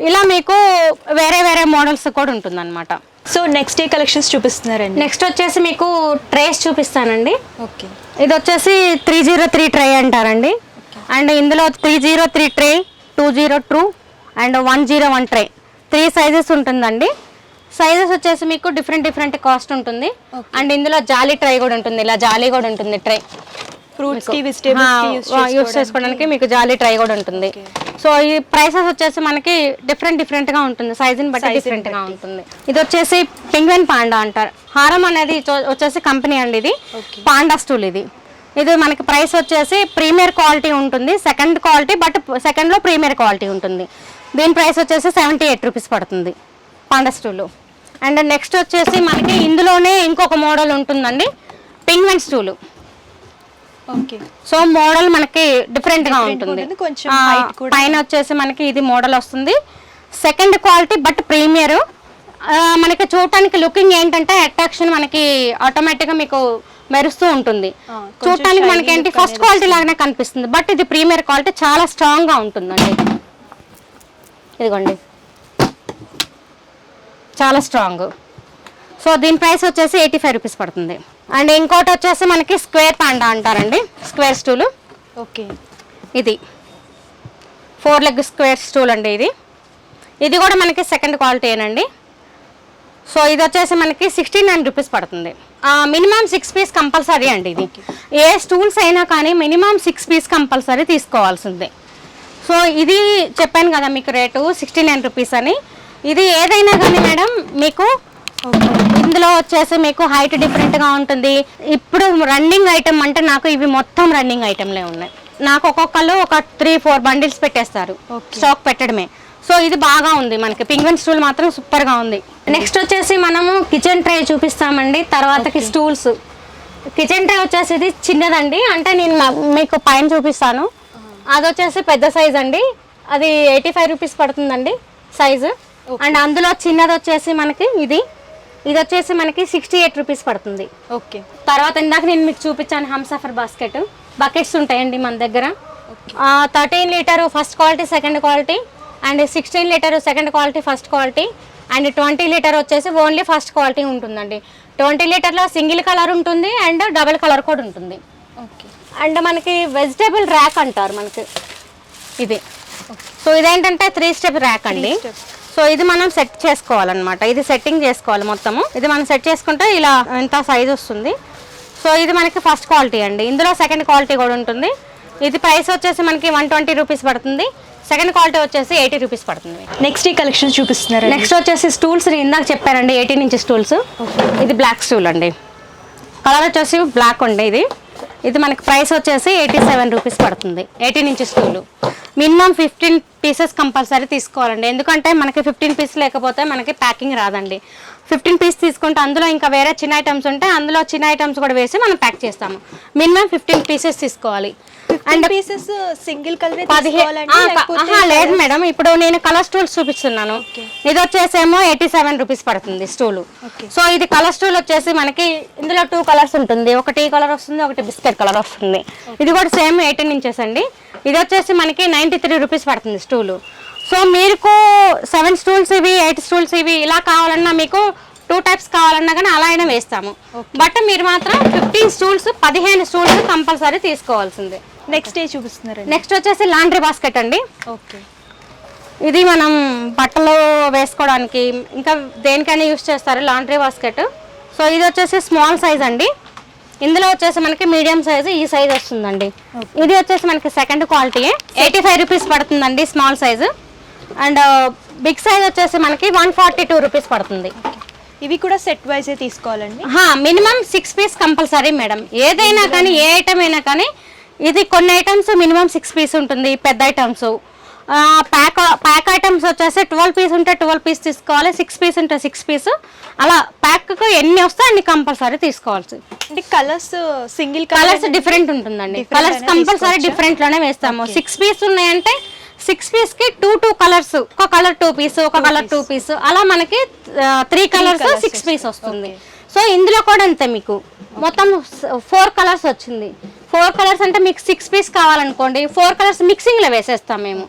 ఇలా మీకు వేరే మోడల్స్ కూడా ఉంటుంది అనమాట. సో నెక్స్ట్ ఏ కలెక్షన్స్ చూపిస్తున్నారండి? నెక్స్ట్ వచ్చేసి మీకు ట్రేస్ చూపిస్తానండి. ఓకే, ఇది వచ్చేసి 303 ట్రే అంటారండి. అండ్ ఇందులో 303 ట్రే, 202 అండ్ 101 ట్రే, 3 సైజెస్ ఉంటుందండి. సైజెస్ వచ్చేసి మీకు డిఫరెంట్ కాస్ట్ ఉంటుంది. అండ్ ఇందులో జాలీ ట్రై కూడా ఉంటుంది, ఇలా జాలీ కూడా ఉంటుంది ట్రై. ఫ్రూట్స్ కి వెజిటేబుల్స్ కి యూస్ చేసుకోవడానికి మీకు జాలీ ట్రై కూడా ఉంటుంది. సో ఈ ప్రైసెస్ వచ్చేసి మనకి డిఫరెంట్ గా ఉంటుంది, సైజుని బట్టి డిఫరెంట్ గా ఉంటుంది. ఇది వచ్చేసి పెంగ్విన్ పాండా అంటారు. హారం అనేది వచ్చేసి కంపెనీ అండి, ఇది పాండా స్టూల్. ఇది మనకి ప్రైస్ వచ్చేసి ప్రీమియర్ క్వాలిటీ ఉంటుంది, సెకండ్ క్వాలిటీ, బట్ సెకండ్ లో ప్రీమియర్ క్వాలిటీ ఉంటుంది. దీని ప్రైస్ వచ్చేసి 78 రూపీస్ పడుతుంది పాండా స్టూల్. అండ్ నెక్స్ట్ వచ్చేసి మనకి ఇందులోనే ఇంకొక మోడల్ ఉంటుందండి, penguin stool. Okay. So model మనకి డిఫరెంట్ గా ఉంటుంది, పైన వచ్చేసి మనకి ఇది మోడల్ వస్తుంది, సెకండ్ క్వాలిటీ బట్ ప్రీమియర్. మనకి చూడటానికి లుకింగ్ ఏంటంటే అట్రాక్షన్ మనకి ఆటోమేటిక్ గా మీకు మెరుస్తూ ఉంటుంది. చూడటానికి మనకి ఏంటి ఫస్ట్ క్వాలిటీ లాగానే కనిపిస్తుంది, బట్ ఇది ప్రీమియర్ క్వాలిటీ, చాలా స్ట్రాంగ్ గా ఉంటుందండి. ఇదిగోండి, చాలా స్ట్రాంగ్. సో దీని ప్రైస్ వచ్చేసి 85 రూపీస్ పడుతుంది. అండ్ ఇంకోటి వచ్చేసి మనకి స్క్వేర్ పాండా అంటారండి, స్క్వేర్ స్టూల్. ఓకే. ఇది 4 లెగ్ స్క్వేర్ స్టూల్ అండి. ఇది కూడా మనకి సెకండ్ క్వాలిటీ ఏనండి. సో ఇది వచ్చేసి మనకి 69 రూపీస్ పడుతుంది. మినిమం 6 పీస్ కంపల్సరీ అండి. ఇది ఏ స్టూల్స్ అయినా కానీ మినిమం 6 పీస్ కంపల్సరీ తీసుకోవాల్సిందే. సో ఇది చెప్పాను కదా మీకు రేటు 69 రూపీస్ అని. ఇది ఏదైనా కానీ మేడం మీకు ఇందులో వచ్చేసి మీకు హైట్ డిఫరెంట్గా ఉంటుంది. ఇప్పుడు రన్నింగ్ ఐటమ్ అంటే నాకు ఇవి మొత్తం రన్నింగ్ ఐటమ్లే ఉన్నాయి. నాకు ఒక్కొక్కళ్ళు ఒక 3-4 బండిల్స్ పెట్టేస్తారు, స్టాక్ పెట్టడమే. సో ఇది బాగా ఉంది మనకి, పెంగ్విన్ స్టూల్ మాత్రం సూపర్గా ఉంది. నెక్స్ట్ వచ్చేసి మనము కిచెన్ ట్రే చూపిస్తామండి, తర్వాతకి స్టూల్స్. కిచెన్ ట్రే వచ్చేసి ఇది చిన్నదండి, అంటే నేను మీకు పైన చూపిస్తాను. అది వచ్చేసి పెద్ద సైజ్ అండి, అది 85 రూపీస్ పడుతుందండి సైజు. అండ్ అందులో చిన్నది వచ్చేసి మనకి ఇది వచ్చేసి మనకి 68 రూపీస్ పడుతుంది. ఓకే. తర్వాత ఇందాక నేను మీకు చూపించాను హంసఫర్ బాస్కెట్, బకెట్స్ ఉంటాయండి మన దగ్గర. 13 litre first quality, second quality, and 16 litre second quality, first quality, and 20 litre వచ్చేసి ఓన్లీ ఫస్ట్ క్వాలిటీ ఉంటుందండి. 20 లీటర్లో సింగిల్ కలర్ ఉంటుంది అండ్ డబుల్ కలర్ కూడా ఉంటుంది. ఓకే. అండ్ మనకి వెజిటేబుల్ ర్యాక్ అంటారు మనకి ఇది. సో ఇదేంటంటే 3 స్టెప్ ర్యాక్ అండి. సో ఇది మనం సెట్ చేసుకోవాలన్నమాట, ఇది సెట్టింగ్ చేసుకోవాలి మొత్తము. ఇది మనం సెట్ చేసుకుంటే ఇలా ఇంత సైజ్ వస్తుంది. సో ఇది మనకి ఫస్ట్ క్వాలిటీ అండి, ఇందులో సెకండ్ క్వాలిటీ కూడా ఉంటుంది. ఇది ప్రైస్ వచ్చేసి మనకి 120 రూపీస్ పడుతుంది, సెకండ్ క్వాలిటీ వచ్చేసి 80 రూపీస్ పడుతుంది. నెక్స్ట్ ఈ కలెక్షన్ చూపిస్తున్నారు. నెక్స్ట్ వచ్చేసి స్టూల్స్, ఇందాక చెప్పారండి 18 ఇంచ్ స్టూల్స్. ఇది బ్లాక్ స్టూల్ అండి, కలర్ వచ్చేసి బ్లాక్ ఉండే. ఇది మనకి ప్రైస్ వచ్చేసి 87 రూపీస్ పడుతుంది. 18 inch stool. Minimum 15 pieces compulsory తీసుకోవాలండి, ఎందుకంటే మనకి 15 పీస్ లేకపోతే మనకి ప్యాకింగ్ రాదండి. 15 పీస్ తీసుకుంటే అందులో ఇంకా వేరే చిన్న ఐటమ్స్ ఉంటే అందులో చిన్న ఐటమ్స్ కూడా వేసి మనం ప్యాక్ చేస్తాము. మినిమం 15 పీసెస్ తీసుకోవాలి. అండ్ పీసెస్ సింగిల్ కలర్ లేదు మేడం, ఇప్పుడు నేను కలర్ స్టూల్స్ చూపిస్తున్నాను. ఇది వచ్చేసేమో 87 రూపీస్ పడుతుంది స్టూలు. సో ఇది కలర్ స్టూల్ వచ్చేసి మనకి ఇందులో 2 కలర్స్ ఉంటుంది, ఒకటి కలర్ వస్తుంది, ఒకటి బిస్కెట్ కలర్ వస్తుంది. ఇది కూడా సేమ్ 18 ఇంచెస్ అండి. ఇది వచ్చేసి మనకి 93 రూపీస్ పడుతుంది స్టూలు. సో మీకు 7 స్టూల్స్ ఇవి, 8 స్టూల్స్ ఇవి ఇలా కావాలన్నా, మీకు 2 టైప్స్ కావాలన్నా కానీ అలా అయినా వేస్తాము. బట్ మీరు మాత్రం 15 స్టూల్స్ 15 స్టూల్స్ కంపల్సరీ తీసుకోవాల్సిందే. నెక్స్ట్ ఏ చూపిస్తున్నారు? నెక్స్ట్ వచ్చేసి లాండ్రీ బాస్కెట్ అండి. ఓకే. ఇది మనం బట్టలు వేసుకోవడానికి ఇంకా దేనికైనా యూస్ చేస్తారు లాండ్రీ బాస్కెట్. సో ఇది వచ్చేసి స్మాల్ సైజ్ అండి, ఇందులో వచ్చేసి మనకి మీడియం సైజు ఈ సైజ్ వస్తుందండి. ఇది వచ్చేసి మనకి సెకండ్ క్వాలిటీ 85 రూపీస్ పడుతుందండి small size. And big size వచ్చేసి మనకి 142 రూపీస్ పడుతుంది. ఇవి కూడా సెట్ వైజ్ తీసుకోవాలండి. మినిమం 6 పీస్ కంపల్సరీ మేడం, ఏదైనా కానీ ఏ ఐటమ్ అయినా కానీ. ఇది కొన్ని ఐటమ్స్ మినిమం 6 పీస్ ఉంటుంది, పెద్ద ఐటమ్స్. ప్యాక్ ఐటమ్స్ వచ్చేసి 12 పీస్ ఉంటే 12 పీస్ తీసుకోవాలి, 6 పీస్ ఉంటే 6 పీస్, అలా ప్యాక్కు ఎన్ని వస్తే అన్ని కంపల్సరీ తీసుకోవాల్సి. అంటే కలర్స్ సింగిల్ కలర్స్ డిఫరెంట్ ఉంటుందండి, కలర్స్ కంపల్సరీ డిఫరెంట్లోనే వేస్తాము. 6 పీస్ ఉన్నాయంటే 6 పీస్కి 2 కలర్స్, ఒక కలర్ 2 పీస్, ఒక కలర్ 2 పీస్, అలా మనకి 3 కలర్స్ 6 పీస్ వస్తుంది. సో ఇందులో కూడా అంతే, మీకు మొత్తం 4 కలర్స్ వచ్చింది. 4 కలర్స్ అంటే మీకు 6 పీస్ కావాలనుకోండి, 4 కలర్స్ మిక్సింగ్లో వేసేస్తాం మేము.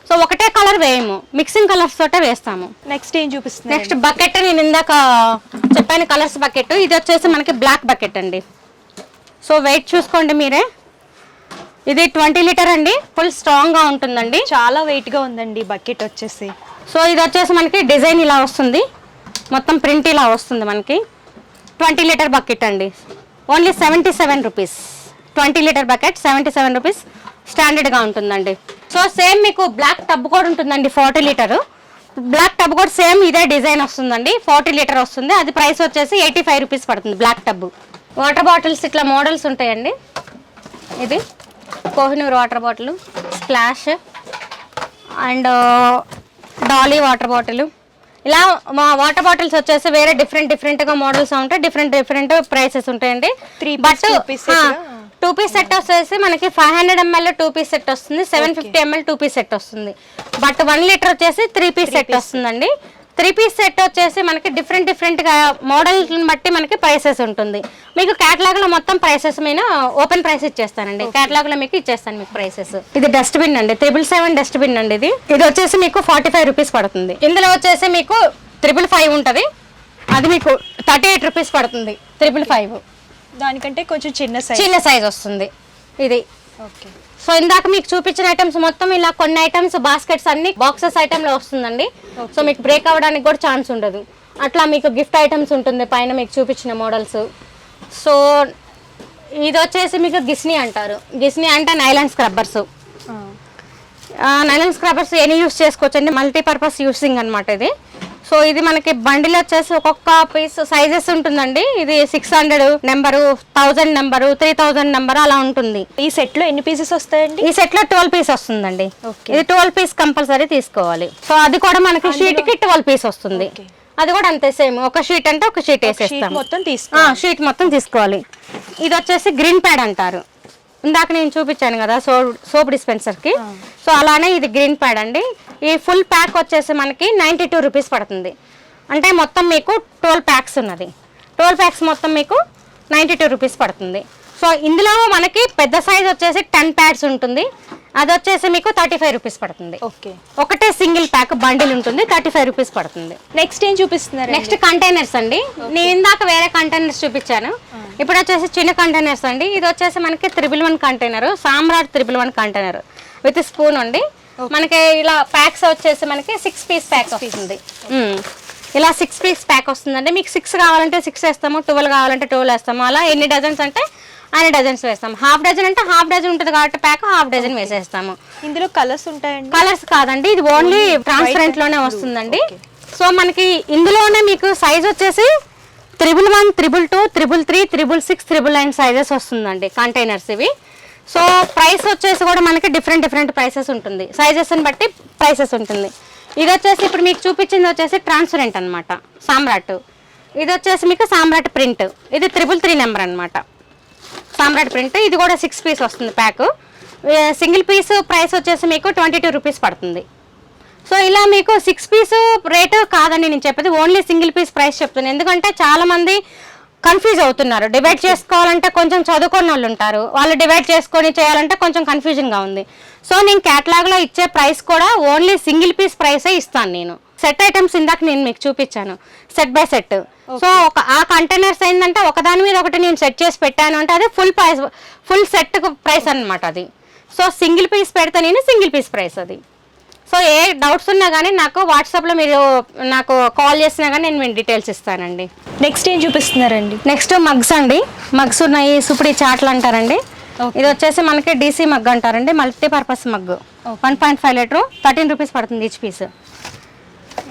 సో ఒకటే కలర్ వేయము, మిక్సింగ్ కలర్స్ తోటే వేస్తాము. నెక్స్ట్ ఏం చూపిస్తుంది? నెక్స్ట్ బకెట్, నేను ఇందాక చెప్పాను కలర్స్ బకెట్. ఇది వచ్చేసి మనకి బ్లాక్ బకెట్ అండి. సో వెయిట్ చూసుకోండి మీరే, ఇది 20 లీటర్ అండి, ఫుల్ స్ట్రాంగ్గా ఉంటుందండి, చాలా వెయిట్గా ఉందండి బకెట్ వచ్చేసి. సో ఇది వచ్చేసి మనకి డిజైన్ ఇలా వస్తుంది, మొత్తం ప్రింట్ ఇలా వస్తుంది మనకి. 20 లీటర్ బకెట్ అండి, only 77 rupees. 20 litre bucket 77 rupees స్టాండర్డ్గా ఉంటుందండి. సో సేమ్ మీకు బ్లాక్ టబ్ కూడా ఉంటుందండి 40 లీటరు. బ్లాక్ టబ్ కూడా సేమ్ ఇదే డిజైన్ వస్తుందండి, 40 లీటర్ వస్తుంది. అది ప్రైస్ వచ్చేసి 85 రూపీస్ పడుతుంది బ్లాక్ టబ్. వాటర్ బాటిల్స్ ఇట్లా మోడల్స్ ఉంటాయండి. ఇది Kohinoor water bottle, splash and Dolly water bottle. ఇలా మా వాటర్ బాటిల్స్ వచ్చేసి వేరే డిఫరెంట్గా మోడల్స్ ఉంటాయి, డిఫరెంట్ ప్రైసెస్ ఉంటాయండి. బట్ 2 పీస్ సెట్ వచ్చేసి మనకి 500 ml 2 పీస్ సెట్ వస్తుంది, 750 ml 2 పీస్ సెట్ వస్తుంది. బట్ 1 లీటర్ వచ్చేసి 3 పీస్ సెట్ వస్తుందండి. 3 పీస్ సెట్ వచ్చేసి మనకి డిఫరెంట్గా మోడల్ని బట్టి మనకి ప్రైసెస్ ఉంటుంది. మీకు క్యాటలాగ్లో మొత్తం ప్రైసెస్ మీద ఓపెన్ ప్రైస్ ఇచ్చేస్తానండి, క్యాటలాగ్లో మీకు ఇచ్చేస్తాను మీకు ప్రైసెస్. ఇది డస్ట్బిన్ అండి, 777 డస్ట్బిన్ అండి. ఇది వచ్చేసి మీకు 45 రూపీస్ పడుతుంది. ఇందులో వచ్చేసి మీకు 555 ఉంటుంది, అది మీకు 38 రూపీస్ పడుతుంది. 555 దానికంటే కొంచెం చిన్న సైజ్ వస్తుంది ఇది. ఓకే. సో ఇందాక మీకు చూపించిన ఐటమ్స్ మొత్తం ఇలా కొన్ని ఐటమ్స్ బాస్కెట్స్ అన్ని బాక్సెస్ ఐటమ్ లో వస్తుందండి. సో మీకు బ్రేక్ అవ్వడానికి కూడా ఛాన్స్ ఉండదు. అట్లా మీకు గిఫ్ట్ ఐటమ్స్ ఉంటుంది పైన మీకు చూపించిన మోడల్స్. సో ఇది వచ్చేసి మీకు గిస్నీ అంటారు. గిస్నీ అంటే నైలాన్ స్క్రబ్బర్స్. నైలాన్ స్క్రబ్బర్స్ ఎన్ని యూస్ చేసుకోవచ్చు అండి, మల్టీపర్పస్ యూసింగ్ అనమాట ఇది. సో ఇది మనకి బండిల్ వచ్చేసి ఒక్కొక్క పీస్ సైజెస్ ఉంటుందండి. ఇది 600 నెంబరు, 1000 నెంబరు, 3000 నెంబరు అలా ఉంటుంది. ఈ సెట్ లో ఎన్ని పీసెస్ వస్తాయండి? ఈ సెట్ లో 12 పీస్ వస్తుందండి. ఇది 12 పీస్ కంపల్సరీ తీసుకోవాలి. సో అది కూడా మనకి షీట్ కి 12 పీస్ వస్తుంది. అది కూడా అంతే సేమ్, ఒక షీట్ అంటే ఒక షీట్ వేసేస్తాం, షీట్ మొత్తం తీసుకోవాలి. ఇది వచ్చేసి గ్రీన్ ప్యాడ్ అంటారు. ఇందాక నేను చూపించాను కదా సోప్ డిస్పెన్సర్కి, సో అలానే ఇది గ్రీన్ ప్యాడ్ అండి. ఈ ఫుల్ ప్యాక్ వచ్చేసి మనకి 92 రూపీస్ పడుతుంది. అంటే మొత్తం మీకు 12 ప్యాక్స్ ఉన్నది. 12 ప్యాక్స్ మొత్తం మీకు 92 రూపీస్ పడుతుంది. సో ఇందులో మనకి పెద్ద సైజ్ వచ్చేసి 10 ప్యాడ్స్ ఉంటుంది, అది వచ్చేసి మీకు 35 రూపీస్ పడుతుంది. ఓకే. ఒకటే సింగిల్ ప్యాక్ బండిల్ ఉంటుంది, 35 రూపీస్ పడుతుంది. నెక్స్ట్ ఏం చూపిస్తున్నారు? నెక్స్ట్ కంటైనర్స్ అండి. నేను ఇందాక వేరే కంటైనర్స్ చూపించాను, ఇప్పుడు వచ్చేసి చిన్న కంటైనర్స్ అండి. ఇది వచ్చేసి మనకి 111 container, Samrat 111 container with spoon అండి. మనకి ఇలా ప్యాక్స్ వచ్చేసి మనకి 6 పీస్ ప్యాక్ వస్తుంది. ఇలా 6 పీస్ ప్యాక్ వస్తుందండి. మీకు 6 కావాలంటే 6 వేస్తాము, 12 కావాలంటే 12 వేస్తాము. అలా ఎన్ని డజన్స్ అంటే అన్ని డజన్స్ వేస్తాము. హాఫ్ డజన్ అంటే హాఫ్ డజన్ ఉంటుంది కాబట్టి ప్యాక్ హాఫ్ డజన్ వేసేస్తాము. ఇందులో కలర్స్ ఉంటాయండి? కలర్స్ కాదండి, ఇది ఓన్లీ ట్రాన్స్పరెంట్ లోనే వస్తుందండి. సో మనకి ఇందులోనే మీకు సైజ్ వచ్చేసి 111, 222, 333, 366, 999 సైజెస్ వస్తుందండి కంటైనర్స్ ఇవి. సో ప్రైస్ వచ్చేసి కూడా మనకి డిఫరెంట్ ప్రైసెస్ ఉంటుంది, సైజెస్ని బట్టి ప్రైసెస్ ఉంటుంది. ఇది వచ్చేసి ఇప్పుడు మీకు చూపించింది వచ్చేసి ట్రాన్స్పరెంట్ అనమాట, సామ్రాట్. ఇది వచ్చేసి మీకు సామ్రాట్ ప్రింట్, ఇది 333 నెంబర్ అనమాట, సామ్రాట్ ప్రింట్. ఇది కూడా 6 పీస్ వస్తుంది ప్యాక్. సింగిల్ పీస్ ప్రైస్ వచ్చేసి మీకు 22 రూపీస్ పడుతుంది. సో ఇలా మీకు 6 పీస్ రేటు కాదండి నేను చెప్పేది, ఓన్లీ సింగిల్ పీస్ ప్రైస్ చెప్తున్నాను. ఎందుకంటే చాలామంది కన్ఫ్యూజ్ అవుతున్నారు. డివైడ్ చేసుకోవాలంటే కొంచెం చదువుకున్న వాళ్ళు ఉంటారు, వాళ్ళు డివైడ్ చేసుకొని చేయాలంటే కొంచెం కన్ఫ్యూజన్గా ఉంది. సో నేను క్యాటలాగ్లో ఇచ్చే ప్రైస్ కూడా ఓన్లీ సింగిల్ పీస్ ప్రైసే ఇస్తాను నేను. సెట్ ఐటమ్స్ ఇందాక నేను మీకు చూపించాను, సెట్ బై సెట్. సో ఆ కంటైనర్స్ ఏంటంటే ఒకదాని మీద ఒకటి నేను సెట్ చేసి పెట్టాను అంటే అది full price, full set price అనమాట అది. సో సింగిల్ పీస్ పెడితే నేను సింగిల్ పీస్ ప్రైస్ అది. సో ఏ డౌట్స్ ఉన్నా కానీ నాకు వాట్సాప్లో మీరు నాకు కాల్ చేసినా కానీ నేను మీకు డీటెయిల్స్ ఇస్తానండి. నెక్స్ట్ ఏం చూపిస్తున్నారండి? నెక్స్ట్ మగ్స్ అండి. మగ్స్ ఉన్నాయి, సుపిడి చాట్లు అంటారండి. ఇది వచ్చేసి మనకి డీసీ మగ్ అంటారండి, మల్టీపర్పస్ మగ్గు. 1.5 లీటర్ 13 రూపీస్ పడుతుంది ఈచ్ పీస్.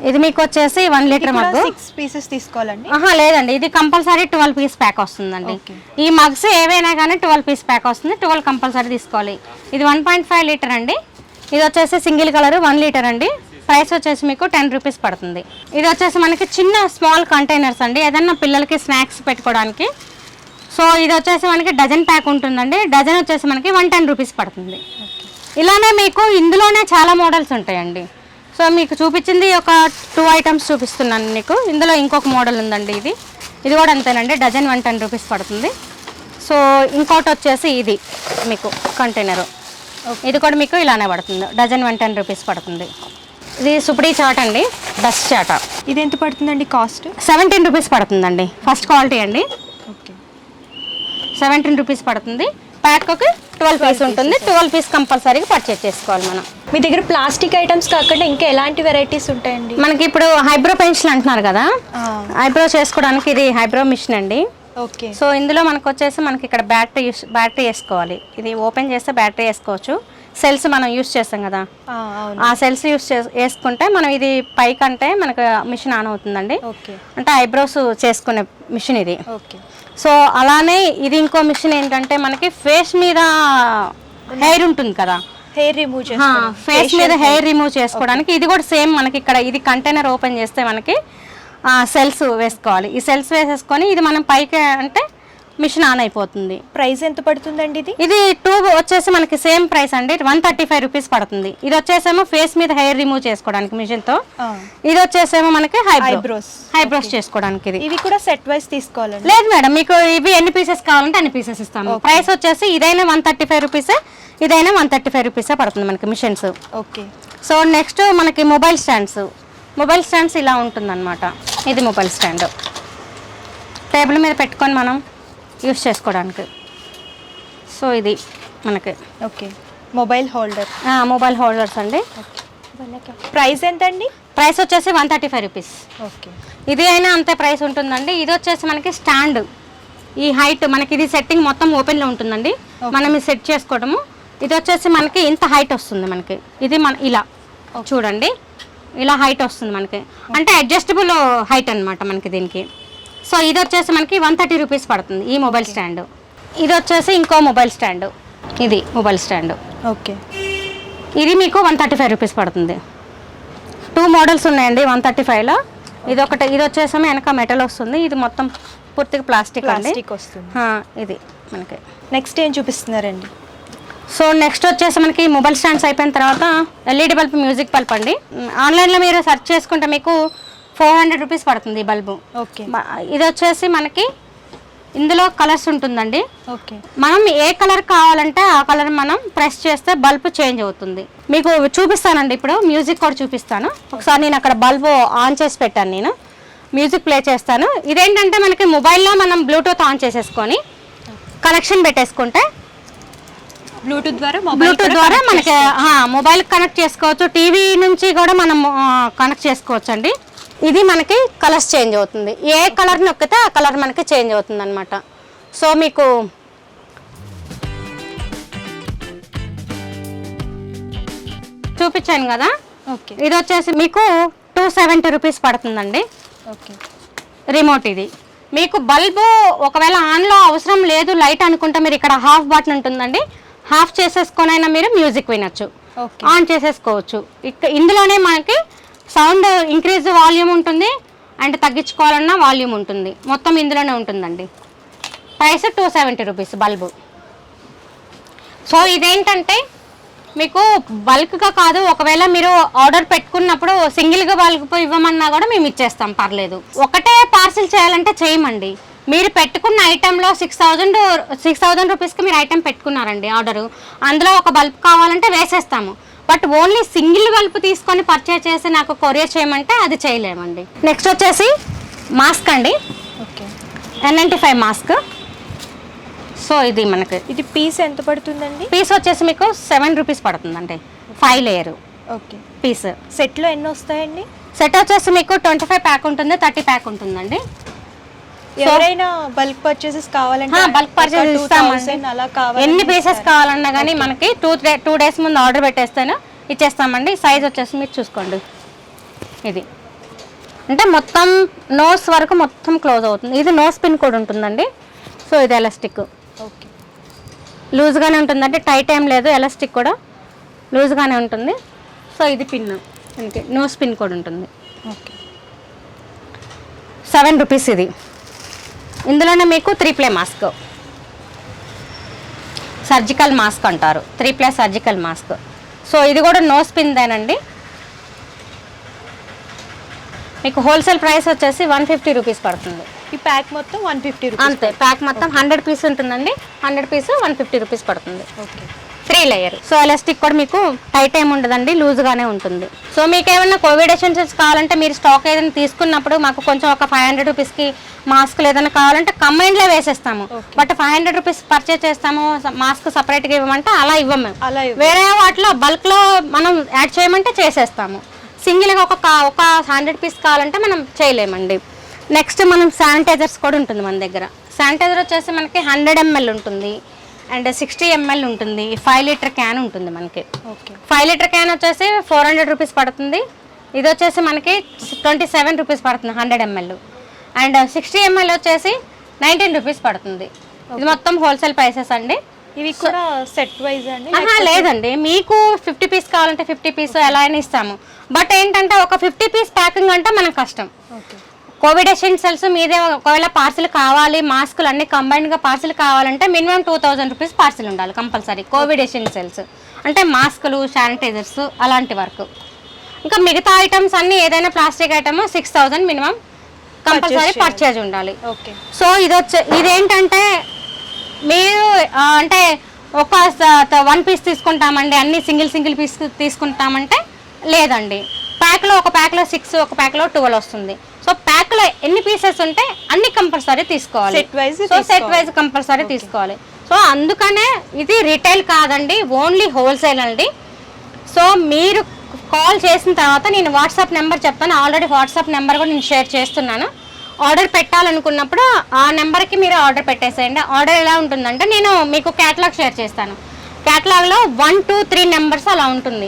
ఇది మీకు వచ్చేసి 1 లీటర్ మగ్గు. 6 పీసెస్ తీసుకోవాలండి? లేదండి, ఇది కంపల్సరీ 12 పీస్ ప్యాక్ వస్తుందండి. ఈ మగ్స్ ఏవైనా కానీ 12 పీస్ ప్యాక్ వస్తుంది, 12 కంపల్సరీ తీసుకోవాలి. ఇది 1.5 లీటర్ అండి. ఇది వచ్చేసి సింగిల్ కలర్ 1 లీటర్ అండి. ప్రైస్ వచ్చేసి మీకు 10 రూపీస్ పడుతుంది. ఇది వచ్చేసి మనకి చిన్న స్మాల్ కంటైనర్స్ అండి, ఏదన్నా పిల్లలకి స్నాక్స్ పెట్టుకోవడానికి. సో ఇది వచ్చేసి మనకి డజన్ ప్యాక్ ఉంటుందండి. డజన్ వచ్చేసి మనకి 110 రూపీస్ పడుతుంది. ఇలానే మీకు ఇందులోనే చాలా మోడల్స్ ఉంటాయండి. సో మీకు చూపించింది ఒక 2 ఐటమ్స్ చూపిస్తున్నాను మీకు. ఇందులో ఇంకొక మోడల్ ఉందండి, ఇది కూడా అంతేనండి, డజన్ 110 రూపీస్ పడుతుంది. సో ఇంకోటి వచ్చేసి ఇది మీకు కంటైనరు, ఇది కూడా మీకు ఇలానే పడుతుంది, డజన్ 110 రూపీస్ పడుతుంది. ఇది సుపిడి చాట్ అండి, డస్ట్ చాట. ఇది ఎంత పడుతుందండి కాస్ట్? 17 రూపీస్ పడుతుందండి, ఫస్ట్ క్వాలిటీ అండి. 17 రూపీస్ పడుతుంది. ప్యాక్కి 12 పీస్ ఉంటుంది, 12 పీస్ కంపల్సరీగా పర్చేజ్ చేసుకోవాలి మనం. మీ దగ్గర ప్లాస్టిక్ ఐటమ్స్ కాకుండా ఇంకా ఎలాంటి వెరైటీస్ ఉంటాయండి? మనకి ఇప్పుడు హైబ్రో పెన్సిల్ అంటున్నారు కదా, ఐబ్రో చేసుకోవడానికి ఇది హైబ్రో మిషన్ అండి. ఓకే. సో ఇందులో మనకు వచ్చేసి మనకి ఇక్కడ బ్యాటరీ వేసుకోవాలి. ఇది ఓపెన్ చేస్తే బ్యాటరీ వేసుకోవచ్చు. సెల్స్ మనం యూస్ చేస్తాం కదా, ఆ సెల్స్ వేసుకుంటే మనం ఇది పైకంటే మనకు మిషన్ ఆన్ అవుతుందండి. ఓకే. అంటే ఐబ్రోస్ చేసుకునే మిషన్ ఇది. ఓకే. సో అలానే ఇది ఇంకో మిషన్ ఏంటంటే మనకి ఫేస్ మీద హెయిర్ ఉంటుంది కదా, హెయిర్ రిమూవ్ ఫేస్ మీద హెయిర్ రిమూవ్ చేసుకోవడానికి ఇది కూడా సేమ్ మనకి ఇక్కడ ఇది కంటైనర్ ఓపెన్ చేస్తే మనకి సెల్స్ వేసుకోవాలి. ఈ సెల్స్ వేసేసుకొని ఇది మనం పైకి అంటే మిషన్ ఆన్ అయిపోతుంది. ప్రైస్ ఎంత పడుతుందండి ఇది? ఇది ట్యూబ్ వచ్చేసి మనకి సేమ్ ప్రైస్ అండి, 135 రూపీస్ పడుతుంది. ఇది వచ్చేసేమో ఫేస్ మీద హెయిర్ రిమూవ్ చేసుకోవడానికి మిషన్ తో, ఇది వచ్చేసేమో మనకి హైబ్రోస్ చేసుకోవడానికి. ఇది ఇవి కూడా సెట్ వైస్ తీసుకోవాలండి? లేదు మేడం, మీకు ఇవి ఎన్ని పీసెస్ కావాలంటే అన్ని పీసెస్ ఇస్తాము. ప్రైస్ వచ్చేసి ఇదైనా 135 రూపీసే, ఇదైనా 135 రూపీసే పడుతుంది మనకి మిషన్స్. ఓకే. సో నెక్స్ట్ మనకి మొబైల్ స్టాండ్స్ ఇలా ఉంటుందన్నమాట. ఇది మొబైల్ స్టాండ్ టేబుల్ మీద పెట్టుకొని మనం యూస్ చేసుకోవడానికి. సో ఇది మనకి ఓకే మొబైల్ హోల్డర్స్ అండి. ప్రైస్ ఎంత అండి? ప్రైస్ వచ్చేసి 135 రూపీస్. ఓకే. ఇది అయినా అంతే ప్రైస్ ఉంటుందండి. ఇది వచ్చేసి మనకి స్టాండ్, ఈ హైట్ మనకి ఇది సెట్టింగ్ మొత్తం ఓపెన్లో ఉంటుందండి, మనం ఇది సెట్ చేసుకోవడము. ఇది వచ్చేసి మనకి ఇంత హైట్ వస్తుంది మనకి. ఇది మన ఇలా చూడండి, ఇలా హైట్ వస్తుంది మనకి, అంటే అడ్జస్టబుల్ హైట్ అనమాట మనకి దీనికి. సో ఇది వచ్చేసి మనకి 130 రూపీస్ పడుతుంది ఈ మొబైల్ స్టాండ్. ఇది వచ్చేసి ఇంకో మొబైల్ స్టాండ్, ఇది మొబైల్ స్టాండ్. ఓకే. ఇది మీకు 135 రూపీస్ పడుతుంది. 2 మోడల్స్ ఉన్నాయండి 135లో. ఇది ఒకటి, ఇది వచ్చేసి వెనక మెటల్ వస్తుంది, ఇది మొత్తం పూర్తిగా ప్లాస్టిక్ వస్తుంది. ఇది మనకి. నెక్స్ట్ ఏం చూపిస్తున్నారండి? సో నెక్స్ట్ వచ్చేసి మనకి మొబైల్ స్టాండ్స్ అయిపోయిన తర్వాత ఎల్ఈడి బల్బ్, మ్యూజిక్ బల్బ్ అండి. ఆన్లైన్లో మీరు సెర్చ్ చేసుకుంటే మీకు 400 రూపీస్ పడుతుంది ఈ బల్బు. ఓకే. ఇది వచ్చేసి మనకి ఇందులో కలర్స్ ఉంటుందండి. ఓకే. మనం ఏ కలర్ కావాలంటే ఆ కలర్ మనం ప్రెస్ చేస్తే బల్బ్ చేంజ్ అవుతుంది. మీకు చూపిస్తానండి, ఇప్పుడు మ్యూజిక్ కూడా చూపిస్తాను. ఒకసారి నేను అక్కడ బల్బు ఆన్ చేసి పెట్టాను, నేను మ్యూజిక్ ప్లే చేస్తాను. ఇదేంటంటే మనకి మొబైల్లో మనం బ్లూటూత్ ఆన్ చేసేసుకొని కనెక్షన్ పెట్టేసుకుంటే బ్లూటూత్ ద్వారా మనకి మొబైల్ కనెక్ట్ చేసుకోవచ్చు. టీవీ నుంచి కూడా మనం కనెక్ట్ చేసుకోవచ్చు అండి. ఇది మనకి కలర్స్ చేంజ్ అవుతుంది, ఏ కలర్ నొక్కితే ఆ కలర్ మనకి చేంజ్ అవుతుంది అనమాట. సో మీకు చూపించాను కదా. ఓకే. ఇది వచ్చేసి మీకు 270 రూపీస్ పడుతుందండి. ఓకే. రిమోట్ ఇది మీకు బల్బు ఒకవేళ ఆన్లో అవసరం లేదు లైట్ అనుకుంటే మీరు ఇక్కడ హాఫ్ బటన్ ఉంటుందండి, హాఫ్ చేసేసుకొనైనా మీరు మ్యూజిక్ వినొచ్చు, ఆన్ చేసేసుకోవచ్చు. ఇందులోనే మనకి సౌండ్ ఇంక్రీజ్ వాల్యూమ్ ఉంటుంది అండ్ తగ్గించుకోవాలన్నా వాల్యూమ్ ఉంటుంది, మొత్తం ఇందులోనే ఉంటుందండి. Price 270 rupees bulb. సో ఇదేంటంటే మీకు బల్క్గా కాదు, ఒకవేళ మీరు ఆర్డర్ పెట్టుకున్నప్పుడు సింగిల్గా బల్బ్ ఇవ్వమన్నా కూడా మేము ఇచ్చేస్తాం, పర్లేదు. ఒకటే పార్సిల్ చేయాలంటే చేయమండి. మీరు పెట్టుకున్న ఐటెంలో 6,000 రూపీస్కి మీరు ఐటెం పెట్టుకున్నారండి ఆర్డరు, అందులో ఒక బల్బ్ కావాలంటే వేసేస్తాము. బట్ ఓన్లీ సింగిల్ బల్బ్ తీసుకొని పర్చేజ్ చేసి నాకు కొరియర్ చేయమంటే అది చేయలేమండి. నెక్స్ట్ వచ్చేసి మాస్క్ అండి. ఓకే. N95 mask. సో ఇది మనకి ఇది పీస్ ఎంత పడుతుందండి? పీస్ వచ్చేసి మీకు 7 రూపీస్ పడుతుందండి, 5 లేయర్. ఓకే. పీస్ సెట్లో ఎన్ని వస్తాయండి? సెట్ వచ్చేసి మీకు 25 ప్యాక్ ఉంటుంది, 30 ప్యాక్ ఉంటుందండి. ఎవరైనా బల్క్ పర్చేసెస్ కావాలంటే బల్క్ పర్చేస్ ఇస్తామండి, ఎన్ని పీసెస్ కావాలన్నా కానీ మనకి 2 డేస్ ముందు ఆర్డర్ పెట్టేస్తాను ఇచ్చేస్తామండి. సైజ్ వచ్చేసి మీరు చూసుకోండి, ఇది అంటే మొత్తం నోస్ వరకు మొత్తం క్లోజ్ అవుతుంది. ఇది నోస్ పిన్ కూడా ఉంటుందండి. సో ఇది ఎలాస్టిక్. ఓకే. లూజ్గానే ఉంటుందండి, టైట్ ఏం లేదు, ఎలాస్టిక్ కూడా లూజ్గానే ఉంటుంది. సో ఇది పిన్, ఇంకే నోస్ పిన్ కూడా ఉంటుంది. ఓకే. 7 రూపీస్ ఇది. ఇందులోనే మీకు 3 ప్లే మాస్క్, సర్జికల్ మాస్క్ అంటారు, 3 ప్లే సర్జికల్ మాస్క్. సో ఇది కూడా నోస్ పిన్దేనండి. మీకు హోల్సేల్ ప్రైస్ వచ్చేసి 150 రూపీస్ పడుతుంది. ఈ ప్యాక్ మొత్తం 150 రూపీస్ అంతే. ప్యాక్ మొత్తం 100 పీస్ ఉంటుందండి, 100 పీస్ 150 రూపీస్ పడుతుంది. ఓకే. 3 లేయర్. సో ఎలాస్టిక్ కూడా మీకు టైట్ ఏమి ఉండదండి, లూజ్గానే ఉంటుంది. సో మీకు ఏమైనా కోవిడ్ ఎసెన్షియల్స్ కావాలంటే మీరు స్టాక్ ఏదైనా తీసుకున్నప్పుడు మాకు కొంచెం ఒక 500 రూపీస్కి మాస్క్లు ఏదైనా కావాలంటే కంబైన్లో వేసేస్తాము. బట్ 500 రూపీస్ పర్చేస్ చేస్తాము, మాస్క్ సపరేట్గా ఇవ్వమంటే అలా ఇవ్వము. వేరే వాటిలో బల్క్లో మనం యాడ్ చేయమంటే చేసేస్తాము. సింగిల్గా ఒక 100 పీస్ కావాలంటే మనం చేయలేమండి. నెక్స్ట్ మనం శానిటైజర్స్ కూడా ఉంటుంది మన దగ్గర. శానిటైజర్ వచ్చేసి మనకి 100 ml ఉంటుంది అండ్ 60 ml ఉంటుంది, 5 లీటర్ క్యాన్ ఉంటుంది మనకి. ఓకే. 5 లీటర్ క్యాన్ వచ్చేసి 400 రూపీస్ పడుతుంది. ఇది వచ్చేసి మనకి 27 రూపీస్ పడుతుంది 100 ml. అండ్ 60 ml వచ్చేసి 19 రూపీస్ పడుతుంది. ఇది మొత్తం హోల్సేల్ ప్రైసెస్ అండి. ఇవి కూడా సెట్ వైజ్ అండి? లేదండి, మీకు 50 పీస్ కావాలంటే 50 పీస్ ఎలా అయినా ఇస్తాము. బట్ ఏంటంటే ఒక 50 పీస్ ప్యాకింగ్ అంటే మనకు కష్టం. ఓకే. కోవిడ్ ఎసెన్షియల్స్ మీదే ఒకవేళ పార్సిల్ కావాలి, మాస్కులు అన్ని కంబైన్డ్గా పార్సిల్ కావాలంటే మినిమం 2000 రూపీస్ పార్సిల్ ఉండాలి కంపల్సరీ. కోవిడ్ ఎసెన్షియల్స్ అంటే మాస్కులు, శానిటైజర్స్ అలాంటి వరకు. ఇంకా మిగతా ఐటమ్స్ అన్ని ఏదైనా plastic item 6000 minimum compulsory purchase ఉండాలి. ఓకే. సో ఇదేంటంటే మీరు అంటే ఒక 1 పీస్ తీసుకుంటామండి, అన్ని సింగిల్ పీస్ తీసుకుంటామంటే లేదండి. ప్యాక్లో ఒక ప్యాక్లో 6, ఒక ప్యాక్లో 12 వస్తుంది. సో ప్యాక్లో ఎన్ని పీసెస్ ఉంటే అన్ని కంపల్సరీ తీసుకోవాలి. సెట్ వైజ్ కంపల్సరీ తీసుకోవాలి. సో అందుకనే ఇది రిటైల్ కాదండి, ఓన్లీ హోల్సేల్ అండి. సో మీరు కాల్ చేసిన తర్వాత నేను వాట్సాప్ నెంబర్ చెప్తాను. ఆల్రెడీ వాట్సాప్ నెంబర్ కూడా నేను షేర్ చేస్తున్నాను. ఆర్డర్ పెట్టాలనుకున్నప్పుడు ఆ నెంబర్కి మీరు ఆర్డర్ పెట్టేసేయండి. ఆర్డర్ ఎలా ఉంటుందంటే నేను మీకు క్యాటలాగ్ షేర్ చేస్తాను. క్యాటలాగ్లో 1, 2, 3 నెంబర్స్ అలా ఉంటుంది.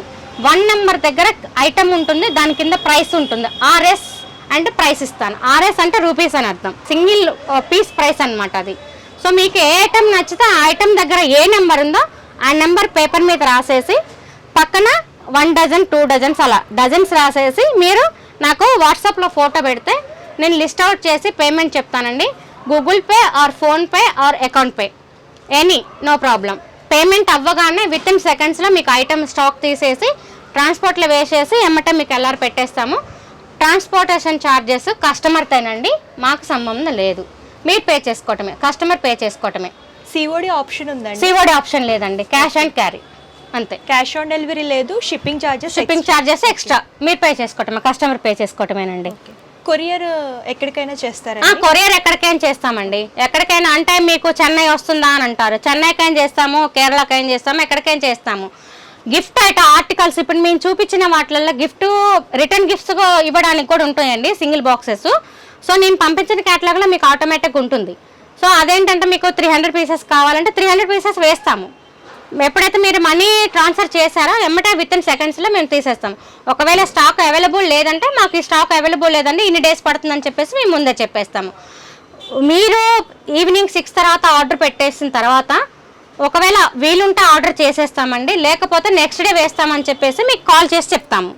1 నెంబర్ దగ్గర ఐటమ్ ఉంటుంది, దాని కింద ప్రైస్ ఉంటుంది. ఆర్ఎస్ అంటే ప్రైస్ ఇస్తాను. ఆర్ఎస్ అంటే రూపీస్ అని అర్థం, సింగిల్ పీస్ ప్రైస్ అనమాట అది. సో మీకు ఏ ఐటమ్ నచ్చితే ఆ ఐటమ్ దగ్గర ఏ నెంబర్ ఉందో ఆ నెంబర్ పేపర్ మీద రాసేసి పక్కన 1 డజన్ 2 డజన్స్ అలా డజన్స్ రాసేసి మీరు నాకు వాట్సాప్లో ఫోటో పెడితే నేను లిస్ట్ అవుట్ చేసి పేమెంట్ చెప్తానండి. Google Pay or PhonePe or account pay any, no problem. Payment అవ్వగానే విత్ ఇన్ సెకండ్స్లో మీకు ఐటమ్ స్టాక్ తీసేసి ట్రాన్స్పోర్ట్లో వేసేసి ఎమ్మటే మీకు ఎల్ఆర్ పెట్టేస్తాము. ట్రాన్స్పోర్టేషన్ ఛార్జెస్ కస్టమర్తోనండి, మాకు సంబంధం లేదు. మీరు పే చేసుకోవటమే, కస్టమర్ పే చేసుకోవటమే. సిఓడి ఆప్షన్ ఉందండి? సిఓడి ఆప్షన్ లేదండి, క్యాష్ అండ్ క్యారీ అంతే. క్యాష్ ఆన్ డెలివరీ లేదు. షిప్పింగ్ ఛార్జెస్ ఎక్స్ట్రా మీరు పే చేసుకోవటమే, కస్టమర్ పే చేసుకోవటమేనండి. కొరియర్ ఎక్కడికైనా చేస్తారా? కొరియర్ ఎక్కడికైనా చేస్తామండి. ఎక్కడికైనా అంటే మీకు చెన్నై వస్తుందా అని అంటారు, చెన్నైకైనా చేస్తాము, కేరళకైనా చేస్తాము, ఎక్కడికైనా చేస్తాము. గిఫ్ట్ ఆర్టికల్స్ ఇప్పుడు మేము చూపించిన వాటిల్లో గిఫ్ట్ రిటర్న్ గిఫ్ట్స్ ఇవ్వడానికి కూడా ఉంటాయండి, సింగిల్ బాక్సెస్. సో నేను పంపించిన క్యాటలాగ్లో మీకు ఆటోమేటిక్గా ఉంటుంది. సో అదేంటంటే మీకు 300 పీసెస్ కావాలంటే 300 పీసెస్ వేస్తాము. ఎప్పుడైతే మీరు మనీ ట్రాన్స్ఫర్ చేశారో ఎమ్మటే విత్ ఇన్ సెకండ్స్లో మేము తీసేస్తాం. ఒకవేళ స్టాక్ అవైలబుల్ లేదంటే మాకు ఈ స్టాక్ అవైలబుల్ లేదండి, ఇన్ని డేస్ పడుతుందని చెప్పేసి మేము ముందే చెప్పేస్తాము. మీరు ఈవినింగ్ 6 తర్వాత ఆర్డర్ పెట్టేసిన తర్వాత ఒకవేళ వీలుంటే ఆర్డర్ చేసేస్తామండి, లేకపోతే నెక్స్ట్ డే వేస్తామని చెప్పేసి మీకు కాల్ చేసి చెప్తాము.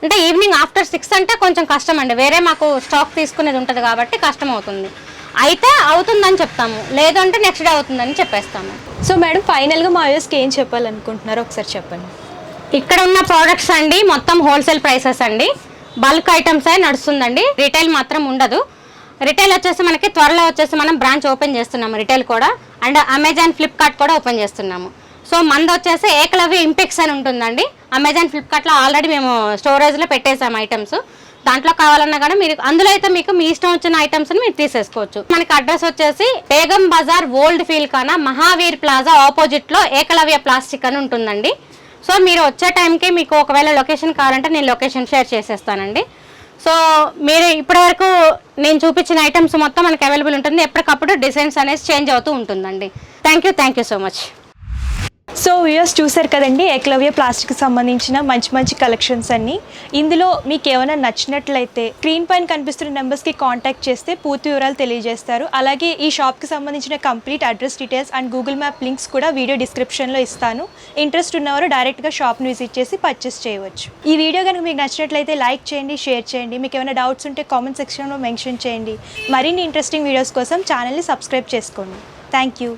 అంటే ఈవినింగ్ ఆఫ్టర్ 6 అంటే కొంచెం కష్టం అండి, వేరే మాకు స్టాక్ తీసుకునేది ఉంటుంది కాబట్టి కష్టం అవుతుంది. అయితే అవుతుందని చెప్తాము, లేదంటే నెక్స్ట్ డే అవుతుందని చెప్పేస్తాము. సో మేడం, ఫైనల్గా మా వ్యూవర్స్కి ఏం చెప్పాలనుకుంటున్నారో ఒకసారి చెప్పండి. ఇక్కడ ఉన్న ప్రోడక్ట్స్ అండి మొత్తం హోల్సేల్ ప్రైసెస్ అండి, బల్క్ ఐటమ్స్ అయి నడుస్తుందండి, రిటైల్ మాత్రం ఉండదు. రిటైల్ వచ్చేసి మనకి త్వరలో వచ్చేసి మనం బ్రాంచ్ ఓపెన్ చేస్తున్నాము, రిటైల్ కూడా. అండ్ అమెజాన్, ఫ్లిప్కార్ట్ కూడా ఓపెన్ చేస్తున్నాము. సో మనది వచ్చేసి ఏకలవ్య ఇంపెక్స్ అని ఉంటుందండి. అమెజాన్, ఫ్లిప్కార్ట్లో ఆల్రెడీ మేము స్టోరేజ్లో పెట్టేసాము ఐటమ్స్. దాంట్లో కావాలన్నా కానీ మీరు అందులో అయితే మీకు మీ ఇష్టం వచ్చిన ఐటమ్స్ని మీరు తీసేసుకోవచ్చు. మనకి అడ్రస్ వచ్చేసి బేగం బజార్ ఓల్డ్ ఫీల్ కానా మహావీర్ ప్లాజా ఆపోజిట్లో ఏకలవ్య ప్లాస్టిక్ అని ఉంటుందండి. సో మీరు వచ్చే టైంకి మీకు ఒకవేళ లొకేషన్ కావాలంటే నేను లొకేషన్ షేర్ చేసేస్తానండి. సో మీరు ఇప్పటివరకు నేను చూపించిన ఐటమ్స్ మొత్తం మనకి అవైలబుల్ ఉంటుంది. ఎప్పటికప్పుడు డిజైన్స్ అనేది చేంజ్ అవుతూ ఉంటుందండి. Thank you so much. So viewers చూసారు కదండి, ఏకలవ్య ప్లాస్టిక్కి సంబంధించిన మంచి కలెక్షన్స్ అన్ని. ఇందులో మీకు ఏమైనా నచ్చినట్లయితే స్క్రీన్ పైన కనిపిస్తున్న నెంబర్స్కి కాంటాక్ట్ చేస్తే పూర్తి వివరాలు తెలియజేస్తారు. అలాగే ఈ షాప్కి సంబంధించిన complete address details and Google map links కూడా వీడియో డిస్క్రిప్షన్లో ఇస్తాను. ఇంట్రెస్ట్ ఉన్నవారు డైరెక్ట్గా షాప్ని విజిట్ చేసి పర్చేస్ చేయవచ్చు. ఈ వీడియో కనుక మీకు నచ్చినట్లయితే లైక్ చేయండి, షేర్ చేయండి. మీకు ఏమైనా డౌట్స్ ఉంటే కామెంట్ సెక్షన్లో మెన్షన్ చేయండి. మరిన్ని ఇంట్రెస్టింగ్ వీడియోస్ కోసం ఛానల్ని సబ్స్క్రైబ్ చేసుకోండి. Thank you.